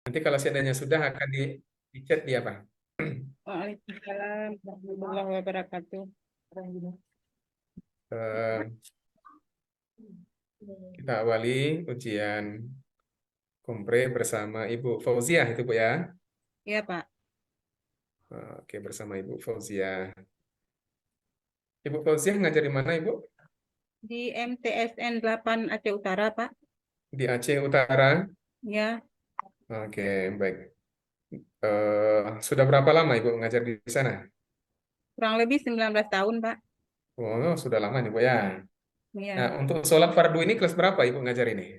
Nanti kalau seandainya sudah akan di chat dia, Pak. Waalaikumsalam warahmatullahi wabarakatuh. Eh, kita awali ujian kompre bersama Ibu Fauziah itu, Bu ya. Iya, Pak. Oke, bersama Ibu Fauziah. Ibu Fauziah ngajar di mana, Ibu? Di MTSN 8 Aceh Utara, Pak. Di Aceh Utara. Ya, Oke, baik. Sudah berapa lama Ibu ngajar di sana? kurang lebih 19 tahun, Pak. Oh, sudah lama nih, Bu ya. Nah, Iya, untuk sholat fardu ini kelas berapa Ibu ngajar ini?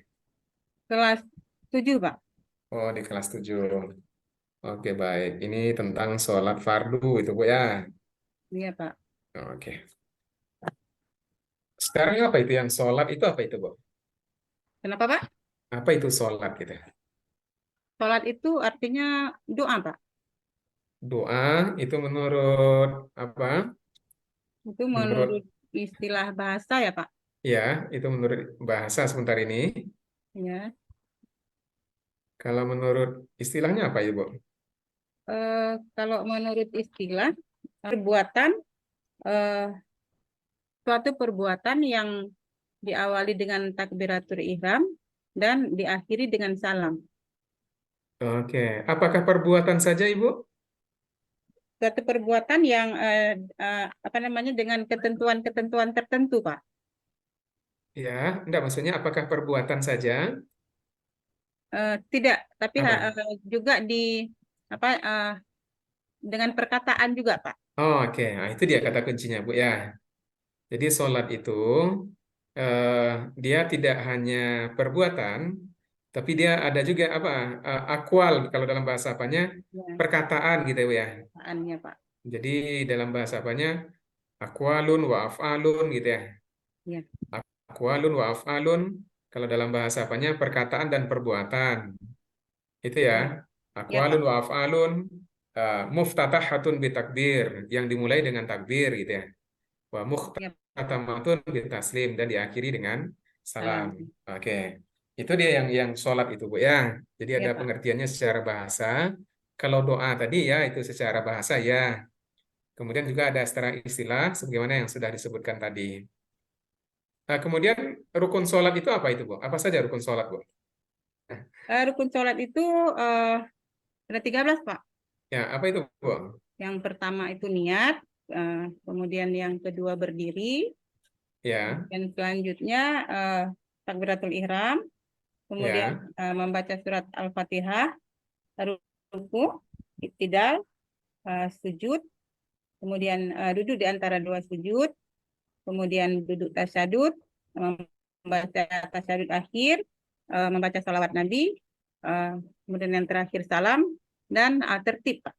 kelas 7, Pak. Oh, di kelas 7. Oke, baik. Ini tentang sholat fardu itu, Bu ya. Iya, Pak. Oke. Sekarang apa itu yang sholat itu apa itu, Bu? Kenapa, Pak? Apa itu sholat gitu? Sholat itu artinya doa, Pak. Doa itu menurut apa? Itu menurut Menurut istilah bahasa ya, Pak. ya, itu menurut bahasa sebentar ini. Ya. Kalau menurut istilahnya apa, Ibu? Kalau menurut istilah, perbuatan, eh, suatu perbuatan yang diawali dengan takbiratul ihram dan diakhiri dengan salam. Oke. Apakah perbuatan saja, Ibu? Suatu perbuatan yang apa namanya dengan ketentuan-ketentuan tertentu, Pak. Ya, enggak maksudnya apakah perbuatan saja? Tidak, tapi Apa? juga di apa dengan perkataan juga, Pak. Oh, oke. Nah, itu dia kata kuncinya, Bu ya. Jadi sholat itu eh, dia tidak hanya perbuatan, tapi dia ada juga apa? Akwal kalau dalam bahasa apanya? Ya, Perkataan gitu ya. perkataannya, Pak. Jadi dalam bahasa apanya? Akwalun wa af'alun gitu ya. Ya, Akwalun wa af'alun kalau dalam bahasa apanya? Perkataan dan perbuatan. Itu ya. ya, ya, Akwalun Pak. wa af'alun muftatahatun bitakbir yang dimulai dengan takbir gitu ya. Wa Ya, muhtatamatun bitaslim dan diakhiri dengan salam. salam. Oke. Itu dia yang sholat itu, Bu ya. Jadi Ya, ada Pak. pengertiannya secara bahasa. Kalau doa tadi ya itu secara bahasa ya. Kemudian juga ada secara istilah sebagaimana yang sudah disebutkan tadi. Nah, kemudian rukun sholat itu apa itu, Bu? Apa saja rukun sholat, Bu? Rukun sholat itu eh, ada 13, Pak. Ya, apa itu, Bu? Yang pertama itu niat, kemudian yang kedua berdiri, Ya, dan selanjutnya takbiratul ihram, kemudian ya. membaca surat Al-Fatihah, lalu ruku, iktidal, sujud, kemudian duduk di antara dua sujud, kemudian duduk tasyahud, membaca tasyahud akhir, membaca salawat Nabi, kemudian yang terakhir salam, dan tertib, Pak.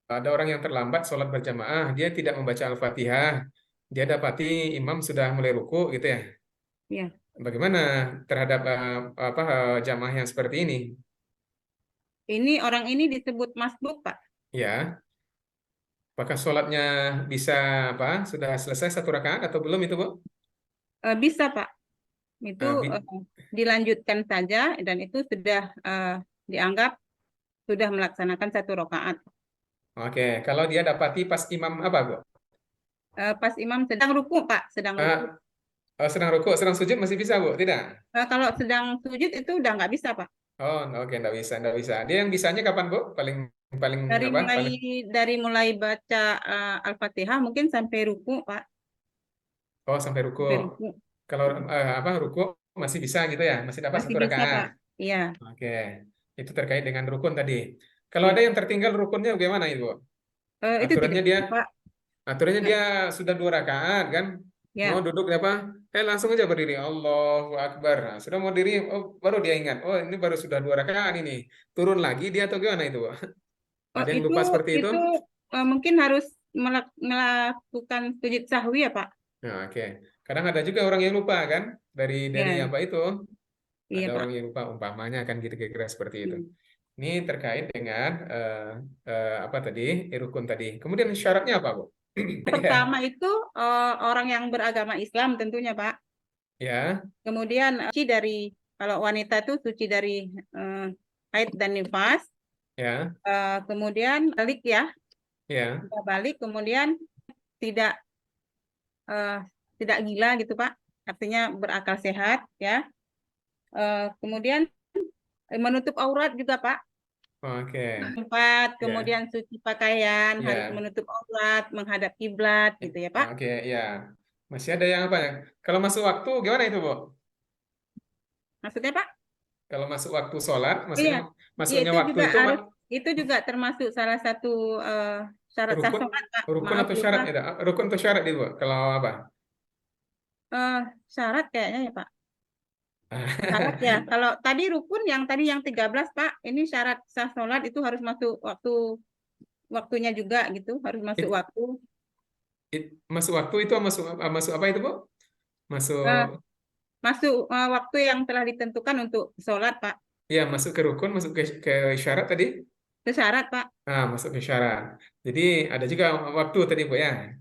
Ada orang yang terlambat sholat berjamaah, dia tidak membaca Al-Fatihah. Dia dapati imam sudah mulai ruku gitu ya. Ya. Bagaimana terhadap apa jamaah yang seperti ini? Ini orang ini disebut masbuk, Pak. Ya, apakah sholatnya bisa apa? Sudah selesai satu rakaat atau belum itu, Bu? Bisa, Pak. Itu Eh, bi- dilanjutkan saja dan itu sudah dianggap sudah melaksanakan satu rakaat. Oke, kalau dia dapati pas imam apa, Bu? Pas imam sedang ruku, Pak, sedang Eh, ruku. sedang ruku, sedang sujud masih bisa, Bu? Tidak? Kalau sedang sujud itu udah nggak bisa, Pak. Oh, oke, enggak bisa, enggak bisa. Dia yang bisanya kapan, Bu? Paling paling Dari apa? mulai Paling dari mulai baca Al-Fatihah mungkin sampai ruku, Pak. oh sampai ruku. Sampai ruku. Kalau apa ruku masih bisa gitu ya, masih dapat Masih satu bisa, rakaat. Pak. Iya. Oke, itu terkait dengan rukun tadi. Kalau ada Iya. yang tertinggal rukunnya bagaimana itu? Itu tidak Aturannya dia, bisa, Pak. aturannya Nah, dia sudah dua rakaat kan? Mau ya. duduk apa? Langsung aja berdiri. Allahu Akbar. Nah, sudah mau diri, oh, baru dia ingat. Oh ini baru sudah dua rakaat ini. Turun lagi dia atau gimana itu, Bu? Oh, Ada yang lupa seperti itu? itu mungkin harus melakukan sujud sahwi ya, Pak. Nah, oke. Kadang ada juga orang yang lupa kan? Dari Ya, apa itu? Ada iya, orang Pak. yang lupa umpamanya kan gitu kira-kira seperti itu. Hmm. Ini terkait dengan apa tadi? Rukun tadi. Kemudian syaratnya apa, Bu? Ya, Pertama itu orang yang beragama Islam tentunya, Pak. ya, Kemudian suci dari kalau wanita itu suci dari eh, haid dan nifas. Ya, Kemudian balik ya, ya. sudah balik, kemudian tidak eh, tidak gila gitu Pak, artinya berakal sehat ya. Kemudian menutup aurat juga Pak, Oke. tempat, Ya, kemudian suci pakaian, harus ya. menutup aurat, menghadap kiblat gitu ya Pak. Oke, ya. Masih ada yang apa ya? Kalau masuk waktu gimana itu, Bu? Maksudnya Pak? Kalau masuk waktu sholat, Iya, maksudnya iya masuknya itu waktu juga itu harus, itu juga termasuk salah satu syarat sah rukun, sholat Pak. rukun Maaf atau syarat lupa. ya? Rukun atau syarat itu, Bu? Kalau apa? Syarat kayaknya ya Pak. Syarat ya. Kalau tadi rukun yang tadi yang 13 Pak, ini syarat sah sholat itu harus masuk waktunya juga gitu, harus masuk It- waktu. masuk waktu itu masuk apa itu, Bu? Masuk Eh, Masuk waktu yang telah ditentukan untuk sholat Pak. ya, masuk ke rukun, masuk ke syarat tadi. Itu syarat Pak. Masuk ke syarat. Jadi ada juga waktu tadi, Bu ya. Nah,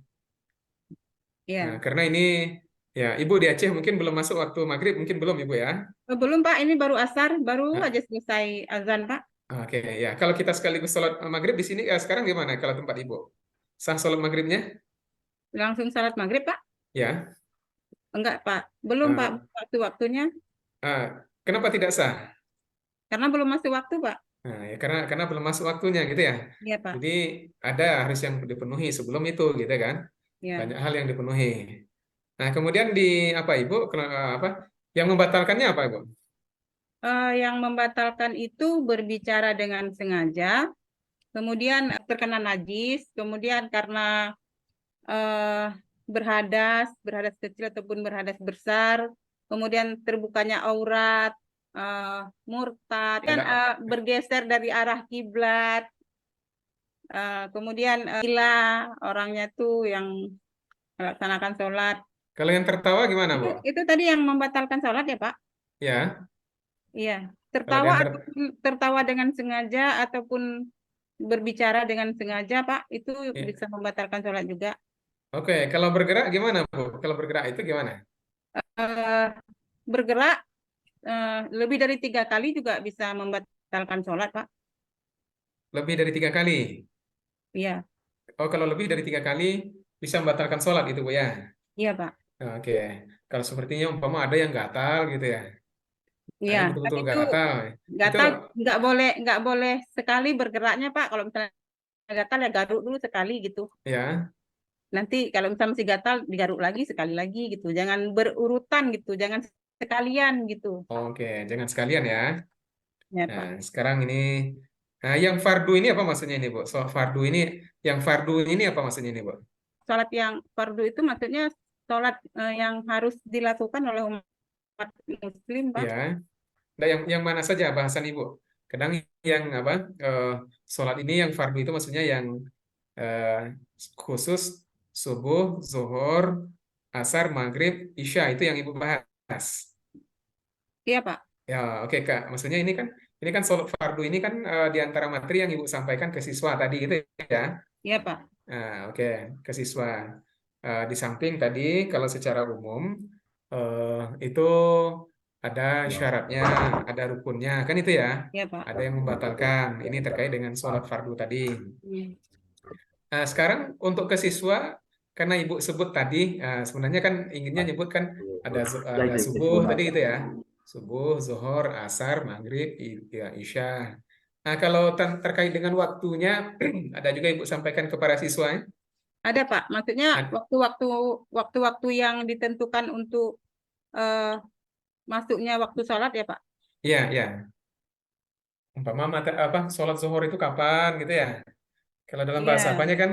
Ya. karena ini ya Ibu di Aceh mungkin belum masuk waktu maghrib, mungkin belum Ibu ya. Belum Pak, ini baru asar, baru Nah, aja selesai azan Pak. oke ya. Kalau kita sekaligus sholat maghrib di sini sekarang gimana? Kalau tempat Ibu sah sholat maghribnya? Langsung salat maghrib Pak? Ya. Enggak Pak, belum Pak, Ah, waktu-waktunya. kenapa tidak sah? Karena belum masuk waktu Pak. Nah, ya karena belum masuk waktunya gitu ya. Iya Pak. Jadi ada harus yang dipenuhi sebelum itu gitu kan. Ya. Banyak hal yang dipenuhi. Nah, kemudian di apa Ibu? Apa? Yang membatalkannya apa Ibu? Yang membatalkan itu berbicara dengan sengaja, kemudian terkena najis, kemudian karena eh, berhadas kecil ataupun berhadas besar, kemudian terbukanya aurat, murtad, kan Ada bergeser dari arah kiblat, kemudian gila orangnya tuh yang melaksanakan sholat. kalau yang tertawa gimana, Bu? Itu tadi yang membatalkan sholat ya Pak? Ya, Iya, kalau ada tertawa yang ataupun tertawa dengan sengaja ataupun berbicara dengan sengaja Pak, itu ya. bisa membatalkan sholat juga. Oke, kalau bergerak gimana, Bu? Kalau bergerak itu gimana? Eh, Bergerak lebih dari 3 kali juga bisa membatalkan sholat, Pak. Lebih dari 3 kali. Iya, Oh, kalau lebih dari 3 kali bisa membatalkan sholat itu, Bu ya. iya, Pak. Oke, kalau sepertinya umpama ada yang gatal gitu ya. Nah, Iya, yang tapi betul-betul itu gatal. Itu gatal nggak boleh sekali bergeraknya, Pak. Kalau misalnya gatal ya garuk dulu sekali gitu. ya. Nanti kalau misalnya masih gatal digaruk lagi sekali lagi gitu. Jangan berurutan gitu, jangan sekalian gitu. Oke, jangan sekalian ya. Ya, Nah, Pak. sekarang ini, nah yang fardu ini apa maksudnya ini, Bu? So, fardu ini, yang fardu ini apa maksudnya ini, Bu? Sholat yang fardu itu maksudnya sholat yang harus dilakukan oleh umat muslim, Pak. Ya, nah yang mana saja bahasan Ibu? Kadang yang apa? eh, Sholat ini yang fardu itu maksudnya yang eh, khusus subuh, zuhur, asar, maghrib, isya itu yang Ibu bahas. Iya, Pak. Ya, oke Kak. Maksudnya ini kan sholat fardu ini kan di antara materi yang Ibu sampaikan ke siswa tadi gitu ya. Iya, Pak. Oke, ke siswa. Di samping tadi kalau secara umum itu ada syaratnya, ada rukunnya, kan itu ya. Iya, Pak. Ada yang membatalkan. Ini terkait dengan sholat fardu tadi. Hmm. Sekarang untuk ke siswa, karena Ibu sebut tadi, sebenarnya kan inginnya nyebut kan ada subuh tadi gitu ya. Subuh, zuhur, asar, maghrib, ya, isya. Nah, kalau terkait dengan waktunya, ada juga Ibu sampaikan kepada siswa. Ya? Ada, Pak. Maksudnya Ad- waktu-waktu yang ditentukan untuk eh, masuknya waktu sholat ya, Pak. Iya, iya. Umpama apa sholat zuhur itu kapan gitu ya? Kalau dalam bahasa Iya. apanya kan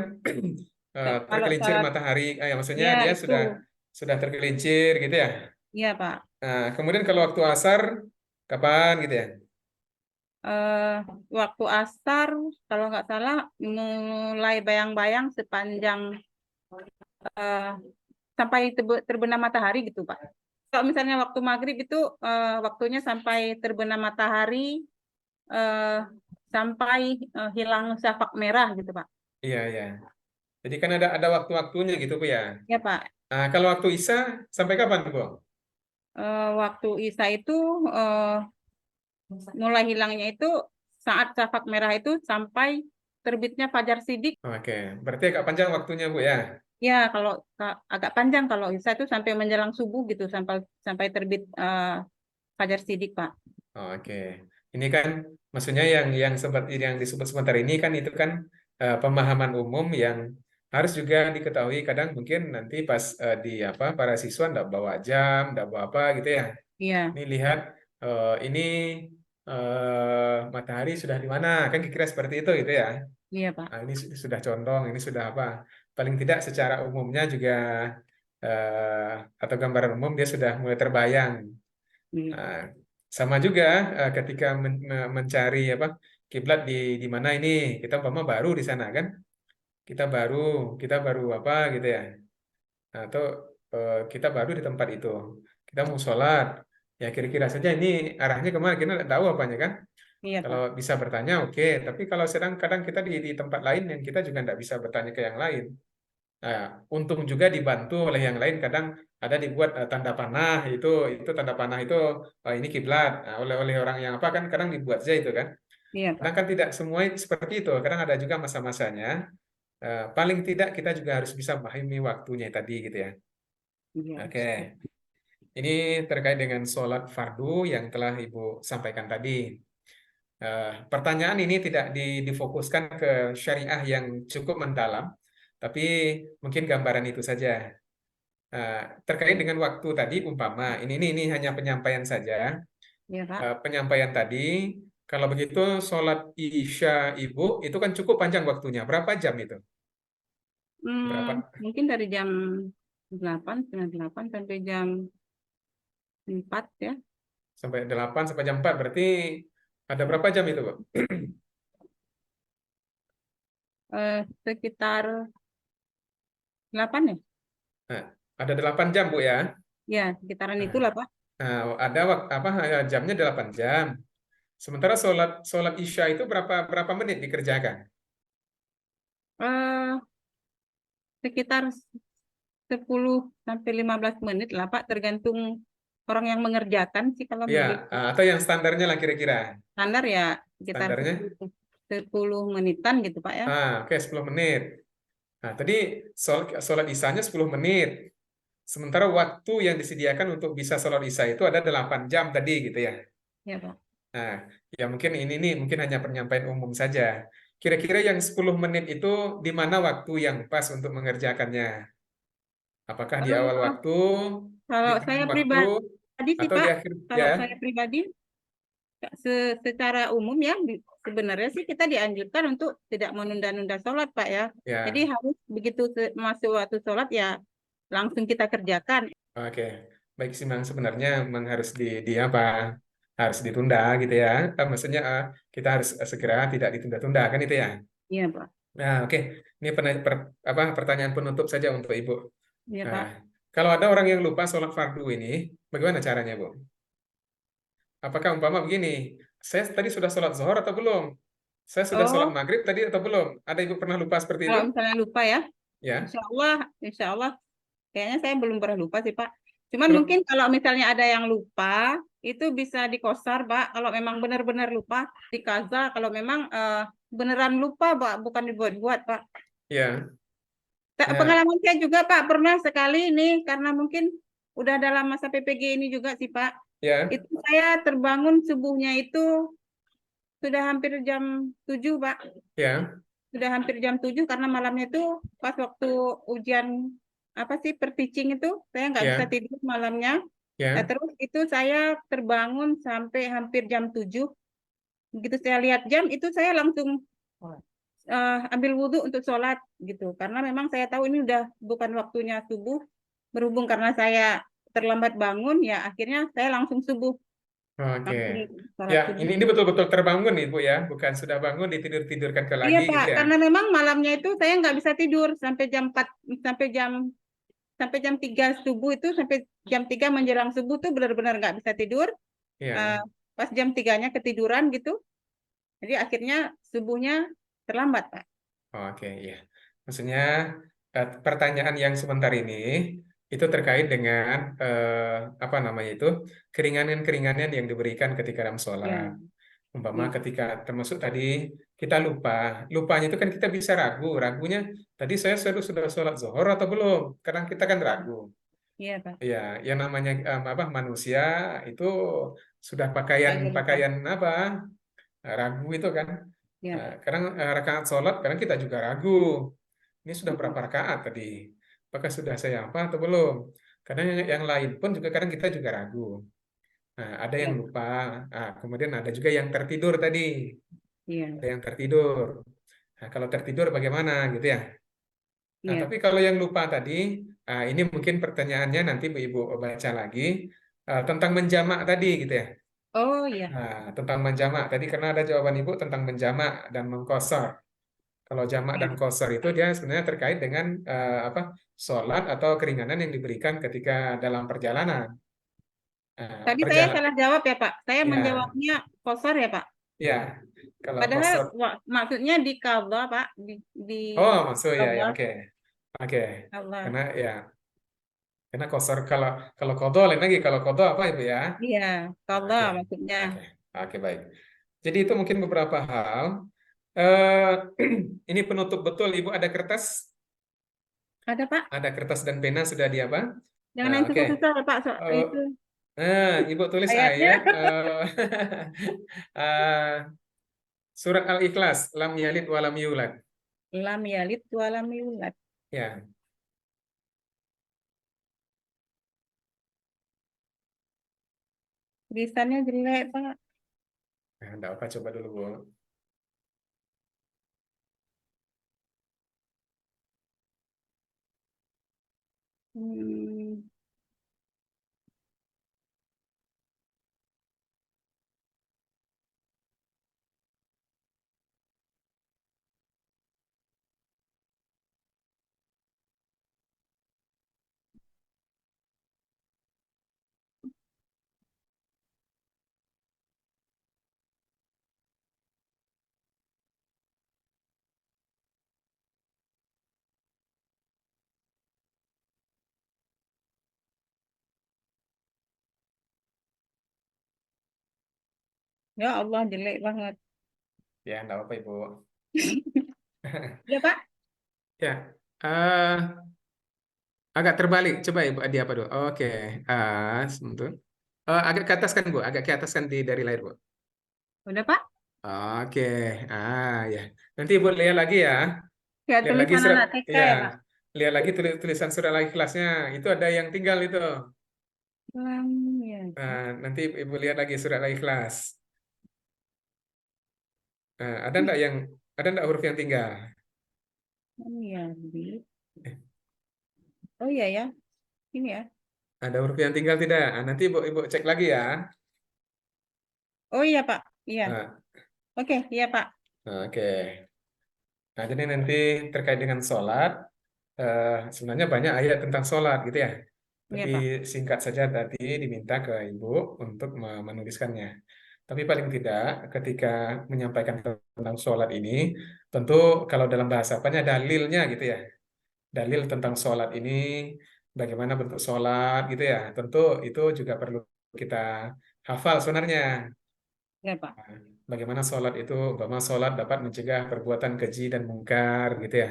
Kalau tergelincir sholat, matahari, maksudnya ya dia itu. sudah tergelincir gitu ya. Iya, Pak. Kemudian kalau waktu asar kapan gitu ya? Eh, Waktu asar, kalau nggak salah, mulai bayang-bayang sepanjang eh, sampai terbenam matahari gitu, Pak. Kalau misalnya waktu maghrib itu waktunya sampai terbenam matahari, eh, sampai hilang syafaq merah gitu, Pak. Iya, iya. Jadi kan ada waktu-waktunya gitu Bu ya. Ya, Pak. Kalau waktu Isya sampai kapan Bu? Waktu Isya itu eh, Mulai hilangnya itu saat shafaq merah itu sampai terbitnya fajar sidik. Oke, berarti agak panjang waktunya Bu ya. Ya, kalau agak panjang kalau Isa itu sampai menjelang subuh gitu sampai sampai terbit fajar sidik, Pak. Oke, ini kan maksudnya yang seperti yang disebut sebentar ini kan itu kan pemahaman umum yang harus juga diketahui. Kadang mungkin nanti pas di apa para siswa ndak bawa jam, ndak bawa apa gitu ya. Iya, Ini lihat ini matahari sudah di mana, kan kira seperti itu gitu ya. iya, Pak. Nah, ini sudah condong, ini sudah apa? Paling tidak secara umumnya juga atau gambaran umum dia sudah mulai terbayang. Iya, Nah, sama juga ketika mencari apa kiblat di mana ini kita umpama baru di sana kan, kita baru kita baru apa gitu ya. Nah, atau kita baru di tempat itu, kita mau sholat, ya kira-kira saja ini arahnya kemana kita nggak tahu apanya kan. iya, Kalau Pak. bisa bertanya oke, tapi kalau sedang kadang kita di tempat lain yang kita juga nggak bisa bertanya ke yang lain. Nah, untung juga dibantu oleh yang lain. Kadang ada dibuat tanda panah itu tanda panah itu ini kiblat. Nah, oleh orang yang apa kan kadang dibuat saja itu kan. Iya, Kadang Pak. kan tidak semua seperti itu. Kadang ada juga masa-masanya. Paling tidak kita juga harus bisa memahami waktunya tadi gitu ya. Iya. Oke, ini terkait dengan sholat fardu yang telah Ibu sampaikan tadi. Pertanyaan ini tidak difokuskan ke syariah yang cukup mendalam, tapi mungkin gambaran itu saja. Terkait dengan waktu tadi, umpama ini hanya penyampaian saja. Iya, Pak. Penyampaian tadi, kalau begitu sholat isya Ibu itu kan cukup panjang waktunya. Berapa jam itu? Berapa? Mungkin dari jam 8, setengah 8 sampai jam 4 ya. Sampai 8 sampai jam 4. Berarti ada berapa jam itu, Bu? Sekitar 8 ya. Nah, ada 8 jam, Bu ya. Ya, sekitaran Nah, itulah, Pak. ada apa jamnya 8 jam. Sementara sholat sholat isya itu berapa menit dikerjakan? Eh, Sekitar 10 sampai 15 menit lah, Pak, tergantung orang yang mengerjakan sih kalau Ya, begitu. atau yang standarnya lah kira-kira. Standar ya sekitar Standarnya, 10 menitan gitu, Pak ya. oke 10 menit. Nah, tadi sholat isanya 10 menit. Sementara waktu yang disediakan untuk bisa sholat isya itu ada 8 jam tadi gitu ya. Ya, Pak. Nah, ya mungkin ini nih mungkin hanya penyampaian umum saja. Kira-kira yang 10 menit itu di mana waktu yang pas untuk mengerjakannya? Apakah di awal Eh, waktu, di Kalau tengah saya waktu, pribadi sih, atau di Pak, akhir ya? kalau saya pribadi secara umum ya sebenarnya sih kita dianjurkan untuk tidak menunda-nunda sholat, Pak ya. Jadi Ya, harus begitu masuk waktu sholat ya langsung kita kerjakan. oke. Baik sih, Mang. Sebenarnya memang harus di apa? Harus ditunda gitu ya. Maksudnya kita harus segera tidak ditunda-tunda kan itu ya. Iya, Pak. Nah, oke. Ini pertanyaan penutup saja untuk Ibu. Iya, Nah, Pak. kalau ada orang yang lupa sholat fardu ini, bagaimana caranya, Bu? Apakah umpama begini, saya tadi sudah sholat zuhur atau belum? Saya sudah sholat Oh, maghrib tadi atau belum? Ada Ibu pernah lupa seperti itu? kalau misalnya lupa ya, Ya. insya Allah, kayaknya saya belum pernah lupa sih, Pak. Cuman Kalau mungkin kalau misalnya ada yang lupa, itu bisa dikosar, Pak. Kalau memang benar-benar lupa, dikaza. Kalau memang beneran lupa, Pak, bukan dibuat-buat, Pak. ya, nah, Pengalaman saya juga, Pak, pernah sekali ini, karena mungkin udah dalam masa PPG ini juga sih, Pak. ya, Itu saya terbangun subuhnya itu sudah hampir jam 7, Pak. ya, Sudah hampir jam 7 karena malamnya itu pas waktu ujian apa sih per teaching itu saya nggak bisa ya, tidur malamnya. Nah, ya. terus itu saya terbangun sampai hampir jam 7. Begitu saya lihat jam itu saya langsung ambil wudhu untuk sholat gitu. Karena memang saya tahu ini udah bukan waktunya subuh. Berhubung karena saya terlambat bangun ya akhirnya saya langsung subuh. Oke. Langsung Ya, sholat subuh. ini betul-betul terbangun Ibu ya, bukan sudah bangun ditidur-tidurkan ke Iya lagi Pak, gitu ya. karena memang malamnya itu saya nggak bisa tidur sampai jam 4 sampai jam 3 subuh itu sampai jam 3 menjelang subuh tuh benar-benar nggak bisa tidur. Eh, Ya, Pas jam 3-nya ketiduran gitu. Jadi akhirnya subuhnya terlambat, Pak. oke, ya. Maksudnya pertanyaan yang sebentar ini itu terkait dengan apa namanya itu keringanan-keringanan yang diberikan ketika dalam Ya, sholat. Umpama ya, ketika termasuk tadi kita lupa, lupanya itu kan kita bisa ragu, ragunya tadi saya sudah sholat zuhur atau belum? Kadang kita kan ragu. iya Pak. Ya, yang namanya apa manusia itu sudah pakaian Selalu lupa. pakaian apa ragu itu kan. Ya, Kadang rakaat sholat, kadang kita juga ragu. Ini sudah berapa rakaat tadi? Apakah sudah saya apa atau belum? Kadang yang lain pun juga kadang kita juga ragu. Nah, ada yang ya, lupa. Kemudian ada juga yang tertidur tadi. iya, Ada yang tertidur. Nah, kalau tertidur bagaimana gitu ya? Nah, iya. tapi kalau yang lupa tadi, ini mungkin pertanyaannya nanti Ibu baca lagi tentang menjamak tadi gitu ya. Oh iya, Nah, tentang menjamak tadi karena ada jawaban Ibu tentang menjamak dan mengkosor. Kalau jamak iya. dan kosor itu dia sebenarnya terkait dengan apa sholat atau keringanan yang diberikan ketika dalam perjalanan. Tadi saya Perjalanan, salah jawab ya Pak. Saya ya, menjawabnya kosor ya Pak. ya. Kalau Padahal kosor, maksudnya di qadha Pak, di oh maksud ya, ya, qadha oke, oke. Allah. Karena ya, karena kosor kalau kalau kodo lain lagi. Kalau kodo apa ibu ya? Iya, qadha Oke, maksudnya. oke, oke baik. Jadi itu mungkin beberapa hal. Eh, ini penutup betul, ibu ada kertas, Ada Pak. dan pena sudah di apa? Jangan yang Oke. susah-susah Pak. Eh, Itu Ibu tulis ayatnya. ayat eh, surat Al-Ikhlas, lam yalid walam yulad. Lam yalid wa lam yulad. Ya, Tulisannya jelek Pak. nah, enggak apa coba dulu Bu. Hmm. Ya Allah jelek banget. Ya, enggak apa Ibu. Ya Pak. Ya, agak terbalik. Coba Ibu di apa dulu? Oke, sebentar. Agak ke atas kan Bu, agak ke atas kan dari layar Bu. Udah Pak. Oke, ya. Nanti Ibu lihat lagi ya. Ya Lihat lagi tulisan surat, anak TK ya. ya Pak. Lihat lagi tulisan surat lagi kelasnya. Itu ada yang tinggal itu. Lam yalid. Nanti Ibu lihat lagi surat lagi kelas. Ada enggak huruf yang tinggal? Lam yalid. Eh, Oh iya ya. Ini ya. Ada huruf yang tinggal tidak? Nanti Ibu cek lagi ya. Oh iya Pak. Iya. Nah, Oke, iya Pak. oke. Nah, jadi nanti terkait dengan sholat, sebenarnya banyak ayat tentang sholat gitu ya. Iya Tapi Pak. singkat saja tadi diminta ke Ibu untuk menuliskannya. Tapi paling tidak ketika menyampaikan tentang sholat ini, tentu kalau dalam bahasa apanya dalilnya gitu ya. Dalil tentang sholat ini, bagaimana bentuk sholat gitu ya. Tentu itu juga perlu kita hafal sebenarnya. Iya Pak. Bagaimana sholat itu, umpama sholat dapat mencegah perbuatan keji dan mungkar gitu ya.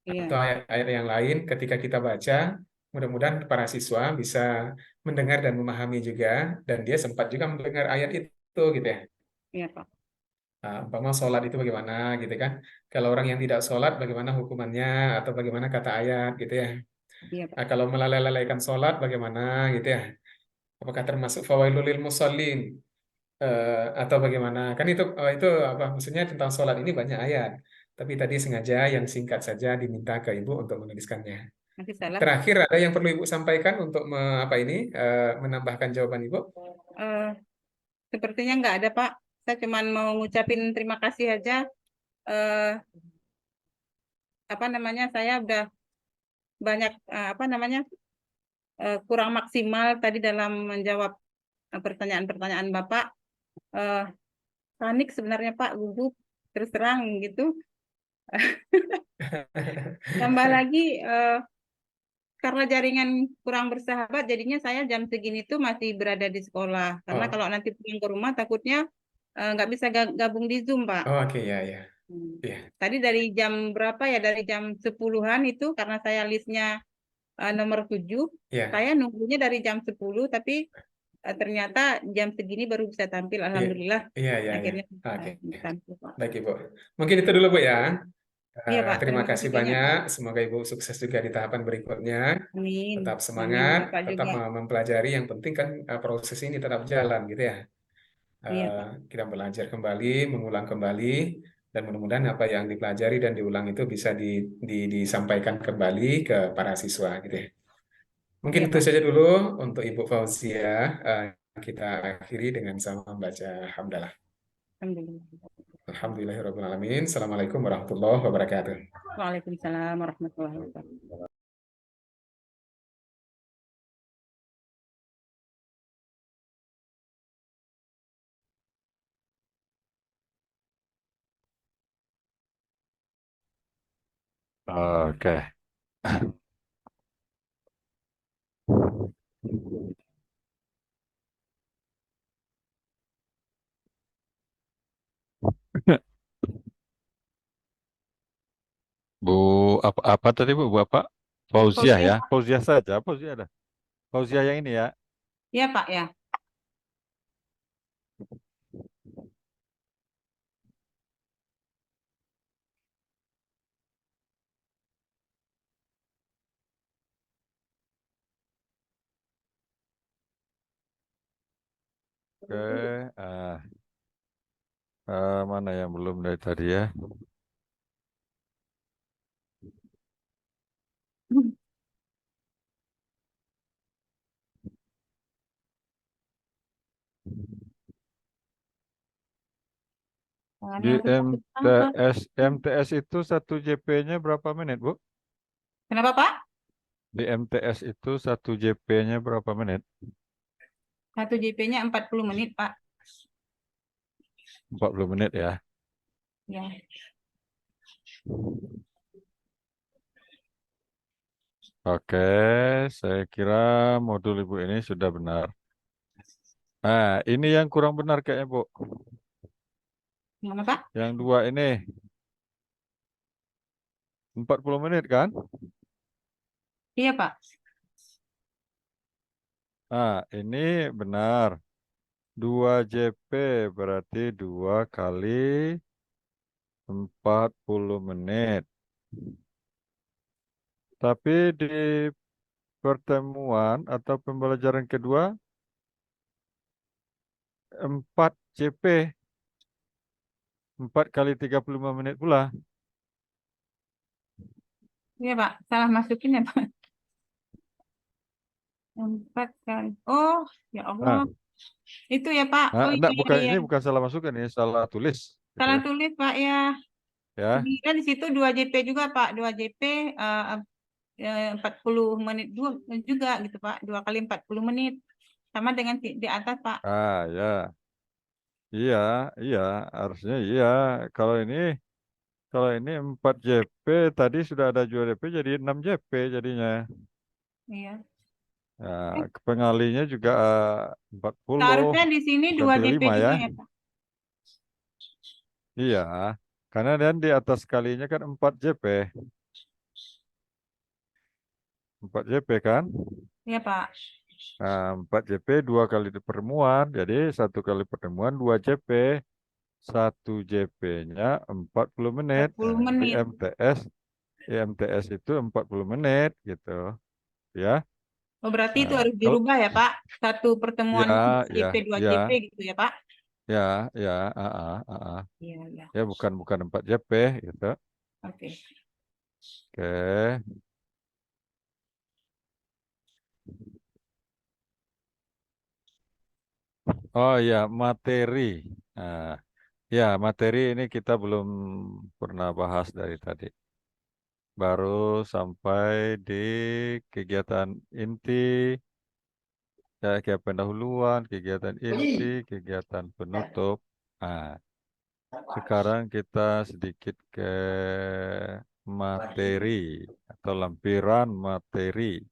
Atau Iya. ayat-ayat yang lain ketika kita baca, mudah-mudahan para siswa bisa mendengar dan memahami juga, dan dia sempat juga mendengar ayat itu gitu ya. Iya Pak. Umpama sholat itu bagaimana gitu kan. Kalau orang yang tidak sholat bagaimana hukumannya atau bagaimana kata ayat gitu ya. Iya Pak. Kalau melalaikan sholat bagaimana gitu ya. Apakah termasuk fawailul lil musallin atau bagaimana? Kan itu apa maksudnya tentang sholat ini banyak ayat. Tapi tadi sengaja yang singkat saja diminta ke Ibu untuk menuliskannya. Nanti salah Pak. Terakhir ada yang perlu Ibu sampaikan untuk apa ini menambahkan jawaban Ibu? Eh, Sepertinya nggak ada Pak. Saya cuma mau ngucapin terima kasih aja. Eh, Apa namanya? Saya udah banyak apa namanya? Kurang maksimal tadi dalam menjawab pertanyaan-pertanyaan Bapak. Eh, Panik sebenarnya Pak, gugup terus terang gitu. Tambah lagi karena jaringan kurang bersahabat, jadinya saya jam segini tuh masih berada di sekolah. Karena Oh, kalau nanti pulang ke rumah takutnya nggak bisa gabung di Zoom, Pak. oh, oke ya ya. Hmm. Iya, Tadi dari jam berapa ya? Dari jam 10-an itu karena saya listnya nomor 7, iya, saya nunggunya dari jam 10, tapi ternyata jam segini baru bisa tampil. iya, Alhamdulillah, iya, iya, iya. akhirnya Oke, tampil, Pak. baik Ibu. Mungkin itu dulu Bu ya. Iya, Pak. Terima Terima kasih kasih banyak, banyak. Pak. Semoga Ibu sukses juga di tahapan berikutnya. Amin. Tetap Amin. semangat, Bapak tetap juga. mempelajari. Yang penting kan proses ini tetap jalan gitu ya. Iya, Eh, Pak. kita belajar kembali, mengulang kembali, dan mudah-mudahan apa yang dipelajari dan diulang itu bisa disampaikan kembali ke para siswa gitu ya. Mungkin Iya, itu Pak. saja dulu untuk Ibu Fauzia. Eh, kita akhiri dengan sama membaca hamdalah. Alhamdulillah. Alhamdulillahirrahmanirrahim. Assalamualaikum warahmatullahi wabarakatuh. Waalaikumsalam warahmatullahi wabarakatuh. Oke. Bu, apa tadi Bu? Bu apa? Fauzia Fauziah, ya? Pak. Fauzia saja. Fauzia ada. Fauzia yang ini ya. Iya, Pak, ya. Oke. ah, mana yang belum dari tadi ya? Tangan Di yang susah apa? MTS itu satu JP-nya berapa menit, Bu? Kenapa, Pak? Di MTS itu satu JP-nya berapa menit? Satu JP-nya 40 menit, Pak. 40 menit ya. Ya. Oke, saya kira modul Ibu ini sudah benar. Nah, ini yang kurang benar kayaknya, Bu. Gimana, Pak? Yang dua ini 40 menit kan? Iya, Pak. Nah, ini benar. 2 JP berarti 2 kali 40 menit. Tapi di pertemuan atau pembelajaran kedua 4 JP, 4 kali 35 menit pula. Iya, Pak. Salah masukin ya, Pak. 4 kali. Oh, ya Allah. Nah, Itu ya, Pak. Oh, iya, enggak, iya, bukan iya. ini bukan salah masukan, ini salah tulis gitu Salah tulis, Pak, ya. ya. Kan di situ 2 JP juga, Pak. 2 JP 40 menit juga gitu, Pak. 2 kali 40 menit. Sama dengan di atas, Pak. Ah, ya. Iya, iya, harusnya iya. Kalau ini kalau ini 4 JP tadi sudah ada 2 JP jadi 6 JP jadinya. Iya. Nah, Eh, pengalinya juga 40, Seharusnya di sini bukan 2 JP 35 ya. juga ya, Pak. Iya, karena dan di atas kalinya kan 4 JP. 4 JP kan. Iya, Pak. Nah, 4 JP 2 kali pertemuan. Jadi 1 kali pertemuan 2 JP. 1 JP-nya 40 menit. 40 Nah, di menit. MTS itu 40 menit gitu. Ya. Oh, berarti itu Nah, harus kalau dirubah ya, Pak. Satu pertemuan ya, JP, ya, 2 JP ya, gitu ya, Pak. ya, ya, Iya, iya. ya bukan bukan 4 JP gitu. Oke. Oke. Oh ya, materi. Nah, ya, materi ini kita belum pernah bahas dari tadi. Baru sampai di kegiatan inti, ya, kegiatan pendahuluan, kegiatan inti, kegiatan penutup. Nah, sekarang kita sedikit ke materi atau lampiran materi.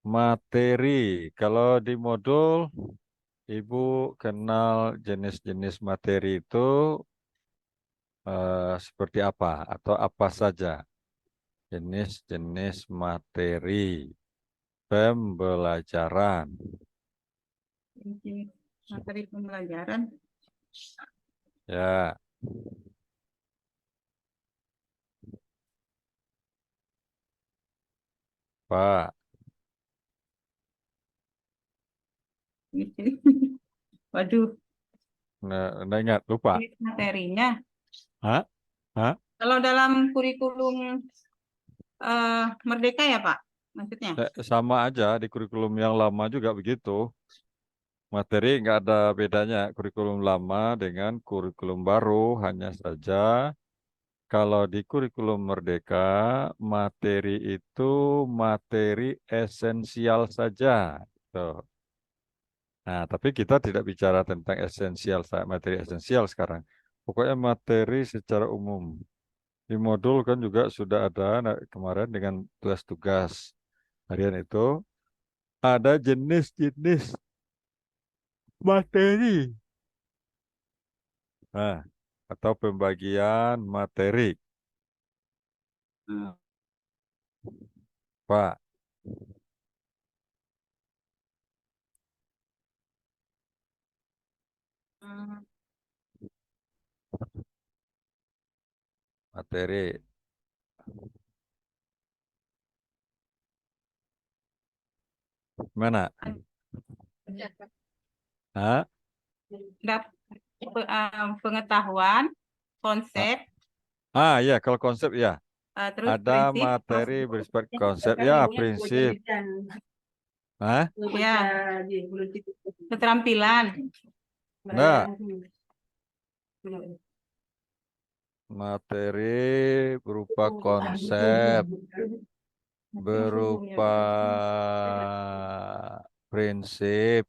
Materi, kalau di modul Ibu kenal jenis-jenis materi itu seperti apa atau apa saja jenis-jenis materi pembelajaran. Ini materi pembelajaran. Ya, Pak. Waduh, Nggak ingat, lupa. ini materinya. Hah? Hah? Kalau dalam kurikulum Merdeka ya Pak, maksudnya? Sama aja di kurikulum yang lama juga begitu. Materi nggak ada bedanya kurikulum lama dengan kurikulum baru, hanya saja kalau di kurikulum Merdeka materi itu materi esensial saja. Tuh. Nah, tapi kita tidak bicara tentang esensial, materi esensial sekarang. Pokoknya materi secara umum. Di modul kan juga sudah ada kemarin dengan tugas-tugas harian itu ada jenis-jenis materi. Nah, atau pembagian materi, Hmm. Pak. Hmm. Materi. Mana? Hah? Dap- Pengetahuan, Ah, konsep, ya kalau konsep ya. terus Ada prinsip, materi bersifat konsep ya, prinsip. Hah? ya, keterampilan. Enggak. Materi berupa konsep, berupa prinsip,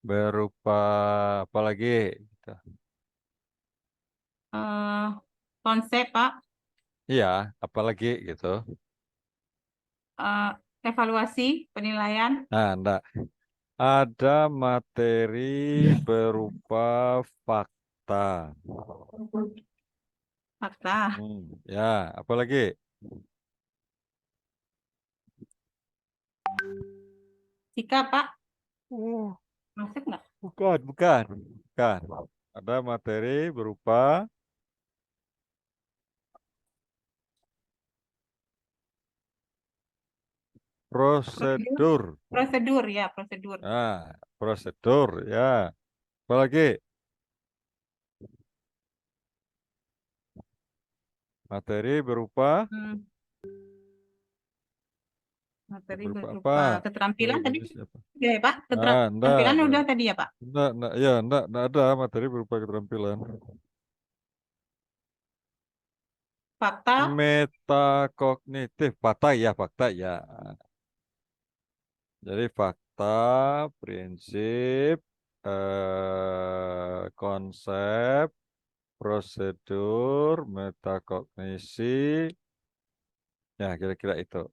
berupa apa lagi? Gitu. Konsep Pak, Iya, apalagi gitu. eh, evaluasi, penilaian, Nah, enggak. Ada materi berupa fakta. fakta, Ya, apalagi? sikap Pak, Oh, masuk nggak? bukan. Ada materi berupa Prosedur, prosedur. prosedur ya, prosedur. Nah, prosedur ya. Apalagi? Materi berupa Hmm, materi berupa apa? berupa keterampilan tadi Jenis apa? ya Pak, keterampilan Enggak. udah tadi ya Pak. Enggak ada materi berupa keterampilan. Fakta, Metakognitif, fakta ya. Jadi fakta, prinsip, konsep, prosedur, metakognisi, ya kira-kira itu.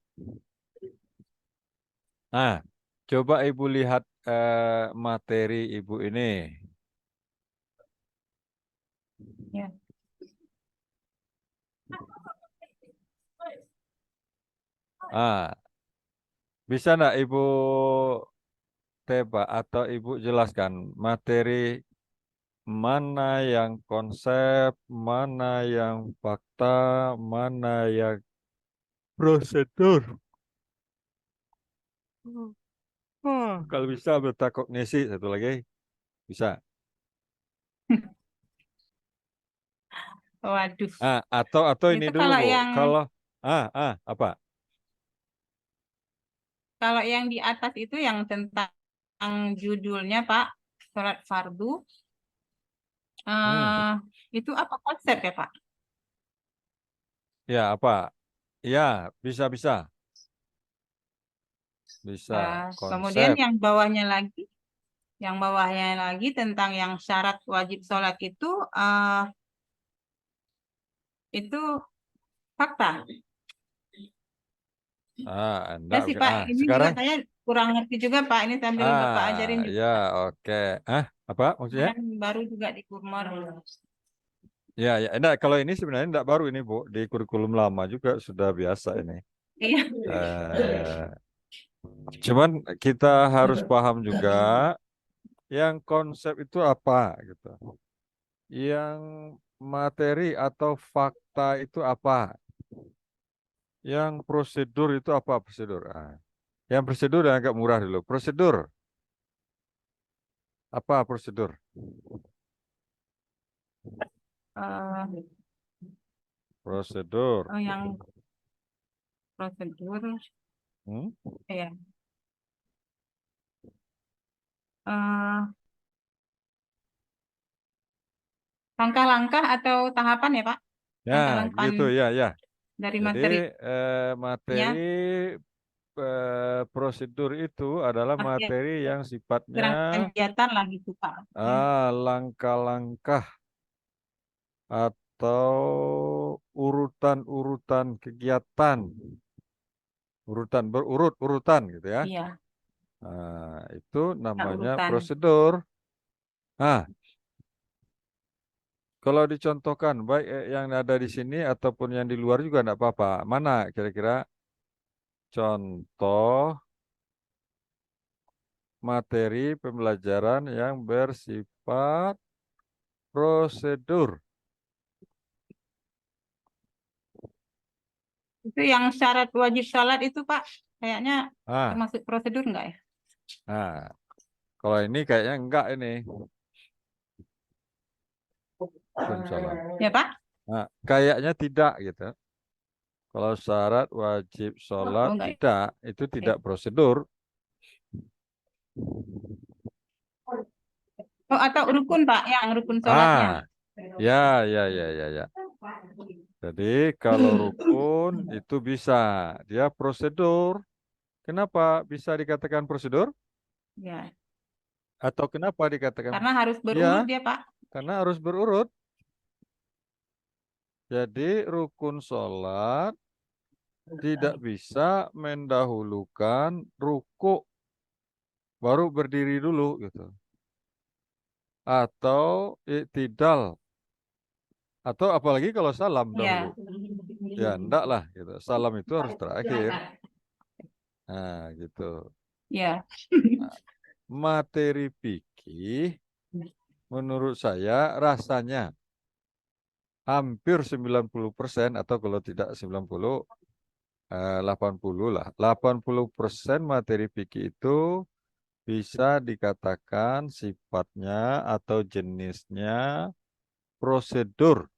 Nah, coba Ibu lihat materi Ibu ini. ya. Ah, bisa enggak Ibu tebak atau Ibu jelaskan materi mana yang konsep, mana yang fakta, mana yang prosedur. Kalau bisa metakognisi satu lagi bisa. Waduh, Atau ini itu dulu Bu. Kalau apa? kalau yang di atas itu yang tentang judulnya Pak, surat fardu, Hmm, eh itu apa konsep ya Pak? ya apa? Ya, bisa. Bisa Kemudian konsep. yang bawahnya lagi tentang yang syarat wajib sholat itu fakta. Ya Enggak. sih Pak, ini juga Sekarang, saya kurang ngerti juga Pak. Ini sambil Bapak ajarin juga. ya, oke. Apa maksudnya? Kan baru juga di Kurmor. Ya, ya. Enggak, kalau ini sebenarnya enggak baru ini, Bu. Di kurikulum lama juga sudah biasa ini. Iya. Eh, Cuman kita harus paham juga yang konsep itu apa gitu. Yang materi atau fakta itu apa? Yang prosedur itu apa prosedur? Yang prosedur yang agak murah dulu. Prosedur. Apa prosedur? Eh, Prosedur. oh, yang prosedur, Hmm? ya. Eh, langkah-langkah atau tahapan ya Pak? Ya, Langkah-langkah begitu ya, ya. dari Jadi materinya. materi prosedur itu adalah Ya, materi yang sifatnya gerakan kegiatan lah gitu Pak. Ya. langkah-langkah atau urutan-urutan kegiatan, urutan berurut-urutan gitu ya. Iya, Itu nah, namanya urutan. prosedur. Nah, kalau dicontohkan, baik yang ada di sini ataupun yang di luar juga enggak apa-apa. Mana kira-kira contoh materi pembelajaran yang bersifat prosedur? Itu yang syarat wajib sholat itu Pak, kayaknya Ah, termasuk prosedur enggak ya? nah, kalau ini kayaknya enggak ini. Waalaikumsalam. Ya Pak? Nah, kayaknya tidak gitu. Kalau syarat wajib sholat Oh enggak tidak, itu ya? tidak prosedur. Oh atau rukun Pak, yang rukun sholatnya. Ah, ya, ya, ya, ya, ya. Jadi kalau rukun itu bisa, dia prosedur. Kenapa bisa dikatakan prosedur? Ya, Atau kenapa dikatakan? karena harus berurut Ya, dia Pak. karena harus berurut. Jadi rukun sholat tidak bisa mendahulukan ruku baru berdiri dulu gitu. Atau iktidal. Atau apalagi kalau salam dahulu. Ya. Ya enggak lah gitu. Salam itu harus terakhir. Nah gitu. Ya. Nah, materi fikih menurut saya rasanya hampir 90% atau kalau tidak 90, 80 lah. 80% materi fikih itu bisa dikatakan sifatnya atau jenisnya prosedur.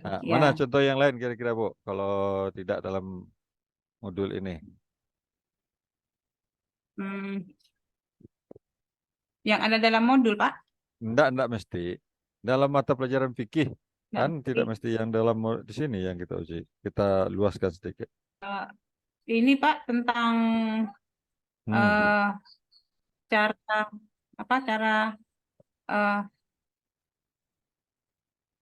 Nah, mana Ya. contoh yang lain kira-kira Bu? Kalau tidak dalam modul ini. Hmm, yang ada dalam modul Pak. Enggak mesti. Dalam mata pelajaran fikih Nggak kan tidak mesti. mesti yang dalam di sini yang kita uji. Kita luaskan sedikit. Eh, ini Pak tentang Hmm. eh, cara apa cara eh,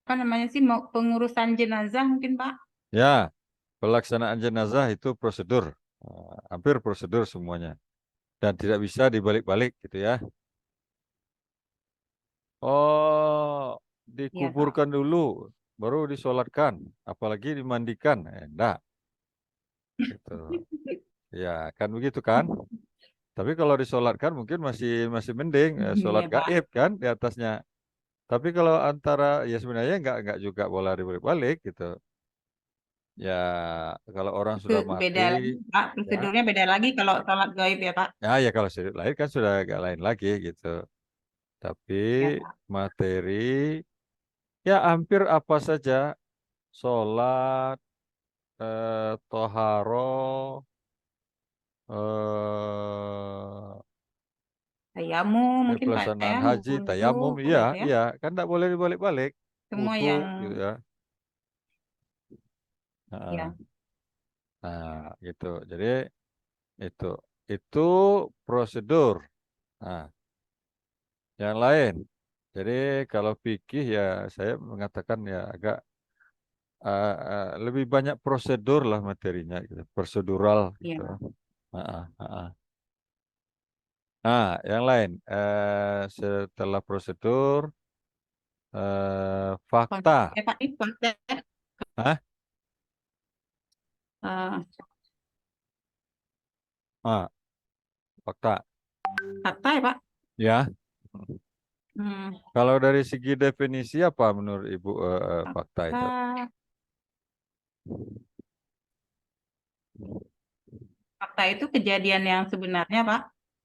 apa namanya sih mau pengurusan jenazah mungkin Pak. Ya, pelaksanaan jenazah itu prosedur. Hampir prosedur semuanya. Dan tidak bisa dibalik-balik gitu ya. Oh, Iya Pak. dikuburkan dulu, baru disolatkan, apalagi dimandikan. Enggak, gitu. Ya, kan begitu kan? Tapi kalau disolatkan mungkin masih masih mending sholat Iya Pak. gaib kan di atasnya. Tapi kalau antara ya sebenarnya enggak juga boleh dibalik-balik gitu. Ya, kalau orang Itu sudah beda mati, lagi Pak. ya, Prosedurnya beda lagi kalau sholat gaib ya Pak. ya kalau sudah lahir kan sudah agak lain lagi gitu. Tapi Ya Pak. materi ya hampir apa saja, sholat, toharo, eh, Tayamum mungkin Pak ya, pelaksanaan haji, wudhu tayamum, iya, gitu ya. iya, kan tidak boleh dibalik-balik, Semua wudu, yang gitu ya. Nah, ya. gitu. Jadi itu itu prosedur. Nah, yang lain. Jadi kalau fikih ya saya mengatakan ya agak lebih banyak prosedur lah materinya, gitu. Prosedural gitu. Iya. Ah, ah, ah, ah. Nah, yang lain setelah prosedur, fakta. Pak, ini konsep Hah? eh, Ah, fakta. fakta ya, Pak. Ya. Hmm, Kalau dari segi definisi apa menurut Ibu fakta itu? fakta, fakta itu kejadian yang sebenarnya, Pak.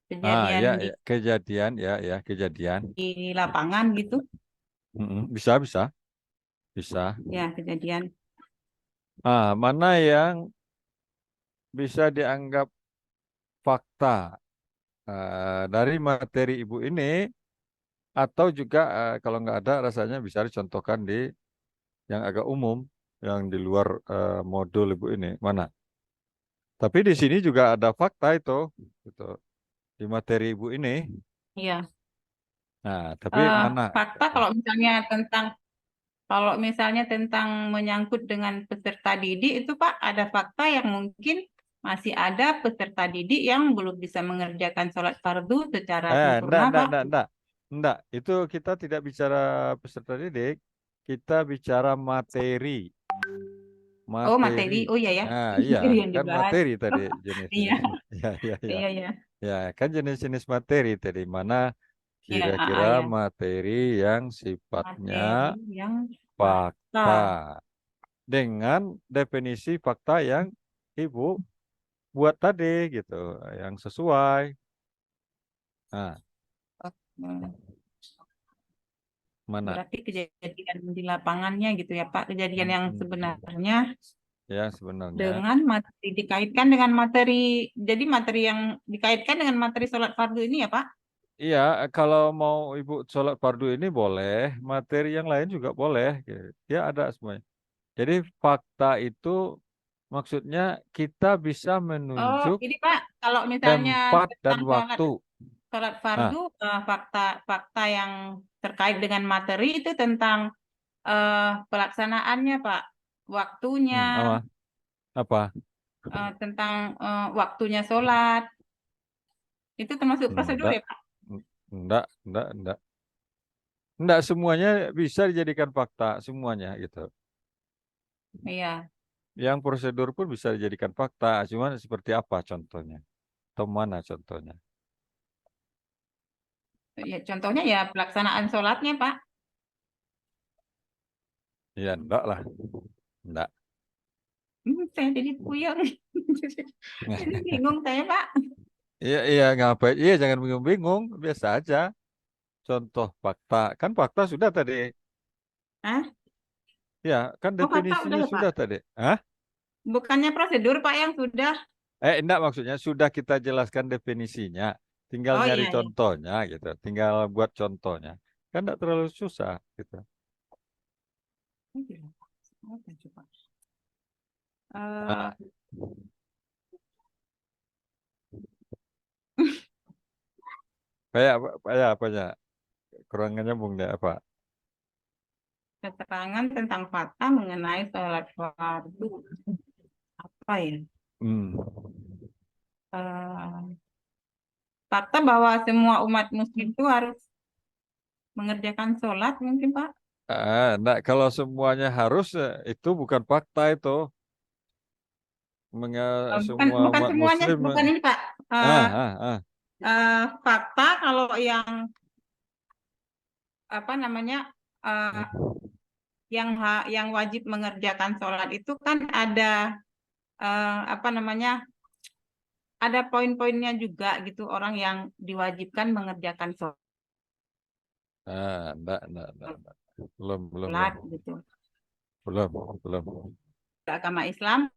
Kejadian Ya, di, ya, kejadian, ya, kejadian. di lapangan gitu. Bisa, bisa, bisa. Ya, kejadian. Mana yang bisa dianggap fakta dari materi Ibu ini, atau juga kalau nggak ada rasanya bisa dicontohkan di yang agak umum, yang di luar modul Ibu ini, mana? Tapi di sini juga ada fakta itu, gitu, di materi Ibu ini. Iya. Nah, tapi mana? Fakta kalau misalnya tentang menyangkut dengan peserta didik itu Pak, ada fakta yang mungkin masih ada peserta didik yang belum bisa mengerjakan sholat fardu secara Enggak, sempurna enggak, Pak. enggak, enggak. Enggak, itu kita tidak bicara peserta didik, kita bicara materi. Oh Materi. materi, oh iya ya, Iya, materi yang kan dibahas. materi tadi Iya, jenis-jenis. Ya, ya, ya. iya, iya, Ya, kan jenis-jenis materi tadi. Mana iya, kira-kira iya. materi yang sifatnya Materi yang fakta. fakta. Dengan definisi fakta yang Ibu buat tadi gitu, yang sesuai. Nah, Hmm, mana? Berarti kejadian di lapangannya gitu ya Pak, kejadian yang Hmm. sebenarnya Ya, sebenarnya. dengan materi dikaitkan dengan materi, jadi materi yang dikaitkan dengan materi sholat fardu ini ya Pak? Iya, kalau mau Ibu sholat fardu ini boleh, materi yang lain juga boleh. Ya, ada semuanya. Jadi fakta itu maksudnya kita bisa Oh, menunjuk ini Pak, kalau misalnya tempat dan tentang sholat waktu. sholat Ah, fardu, fakta-fakta yang terkait dengan materi itu tentang pelaksanaannya Pak, waktunya, apa? Apa? tentang waktunya sholat, itu termasuk prosedur Enggak, ya Pak? enggak. Enggak semuanya bisa dijadikan fakta, semuanya gitu. Iya, Yang prosedur pun bisa dijadikan fakta, cuman seperti apa contohnya? Atau mana contohnya? ya contohnya ya pelaksanaan sholatnya Pak. Ya enggak lah, enggak. Saya jadi puyeng, jadi bingung saya Pak. Iya, iya, ngapain? Iya, jangan bingung-bingung, biasa aja. Contoh fakta, kan fakta sudah tadi. Hah? Ya, kan Oh fakta udah definisinya ya Pak? sudah tadi. Hah? Bukannya prosedur Pak yang sudah? Enggak, maksudnya sudah kita jelaskan definisinya. Tinggal Oh nyari iya, iya. contohnya gitu. Tinggal buat contohnya. Kan enggak terlalu susah gitu. Apa coba? Nah, Eh, kayak apanya? Kurang nyambung deh apa? Keterangan tentang fakta mengenai sholat fardu. Apa ya? Hmm. Eh, Fakta bahwa semua umat muslim itu harus mengerjakan sholat mungkin Pak? Enggak, kalau semuanya harus itu bukan fakta itu. Bukan Semua bukan umat semuanya, muslim. bukan ini Pak. Ah, ah, ah. Fakta kalau yang apa namanya eh, yang wajib mengerjakan sholat itu kan ada apa namanya ada poin-poinnya juga gitu orang yang diwajibkan mengerjakan Enggak. Belum. sholat gitu. Belum. Agama Islam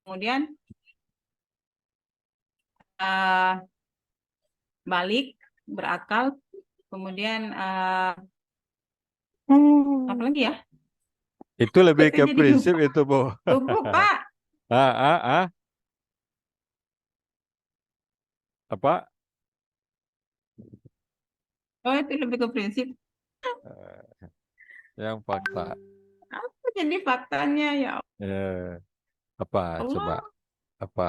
kemudian eh, balik berakal kemudian apa lagi ya? Itu Kok lebih saya ke jadi prinsip lupa. itu, Bu. Lupa Pak. Ah, ah, ah. Apa? Oh itu lebih ke prinsip. Eh, Yang fakta. jadi faktanya ya Eh, apa? Coba Allah apa?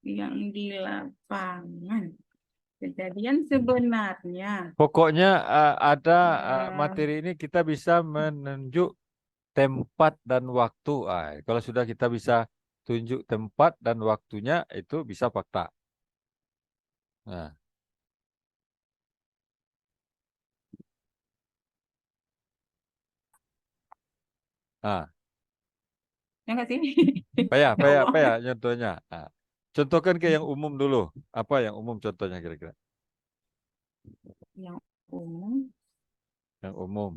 yang di lapangan. Kejadian sebenarnya. Pokoknya ada Eh, materi ini kita bisa menunjuk tempat dan waktu. Kalau sudah kita bisa tunjuk tempat dan waktunya itu bisa fakta. Nah, ah, ya nggak sih? payah, Ya payah, Allah, payah contohnya. Contohkan ke yang umum dulu. Apa yang umum contohnya kira-kira? yang umum. Yang umum.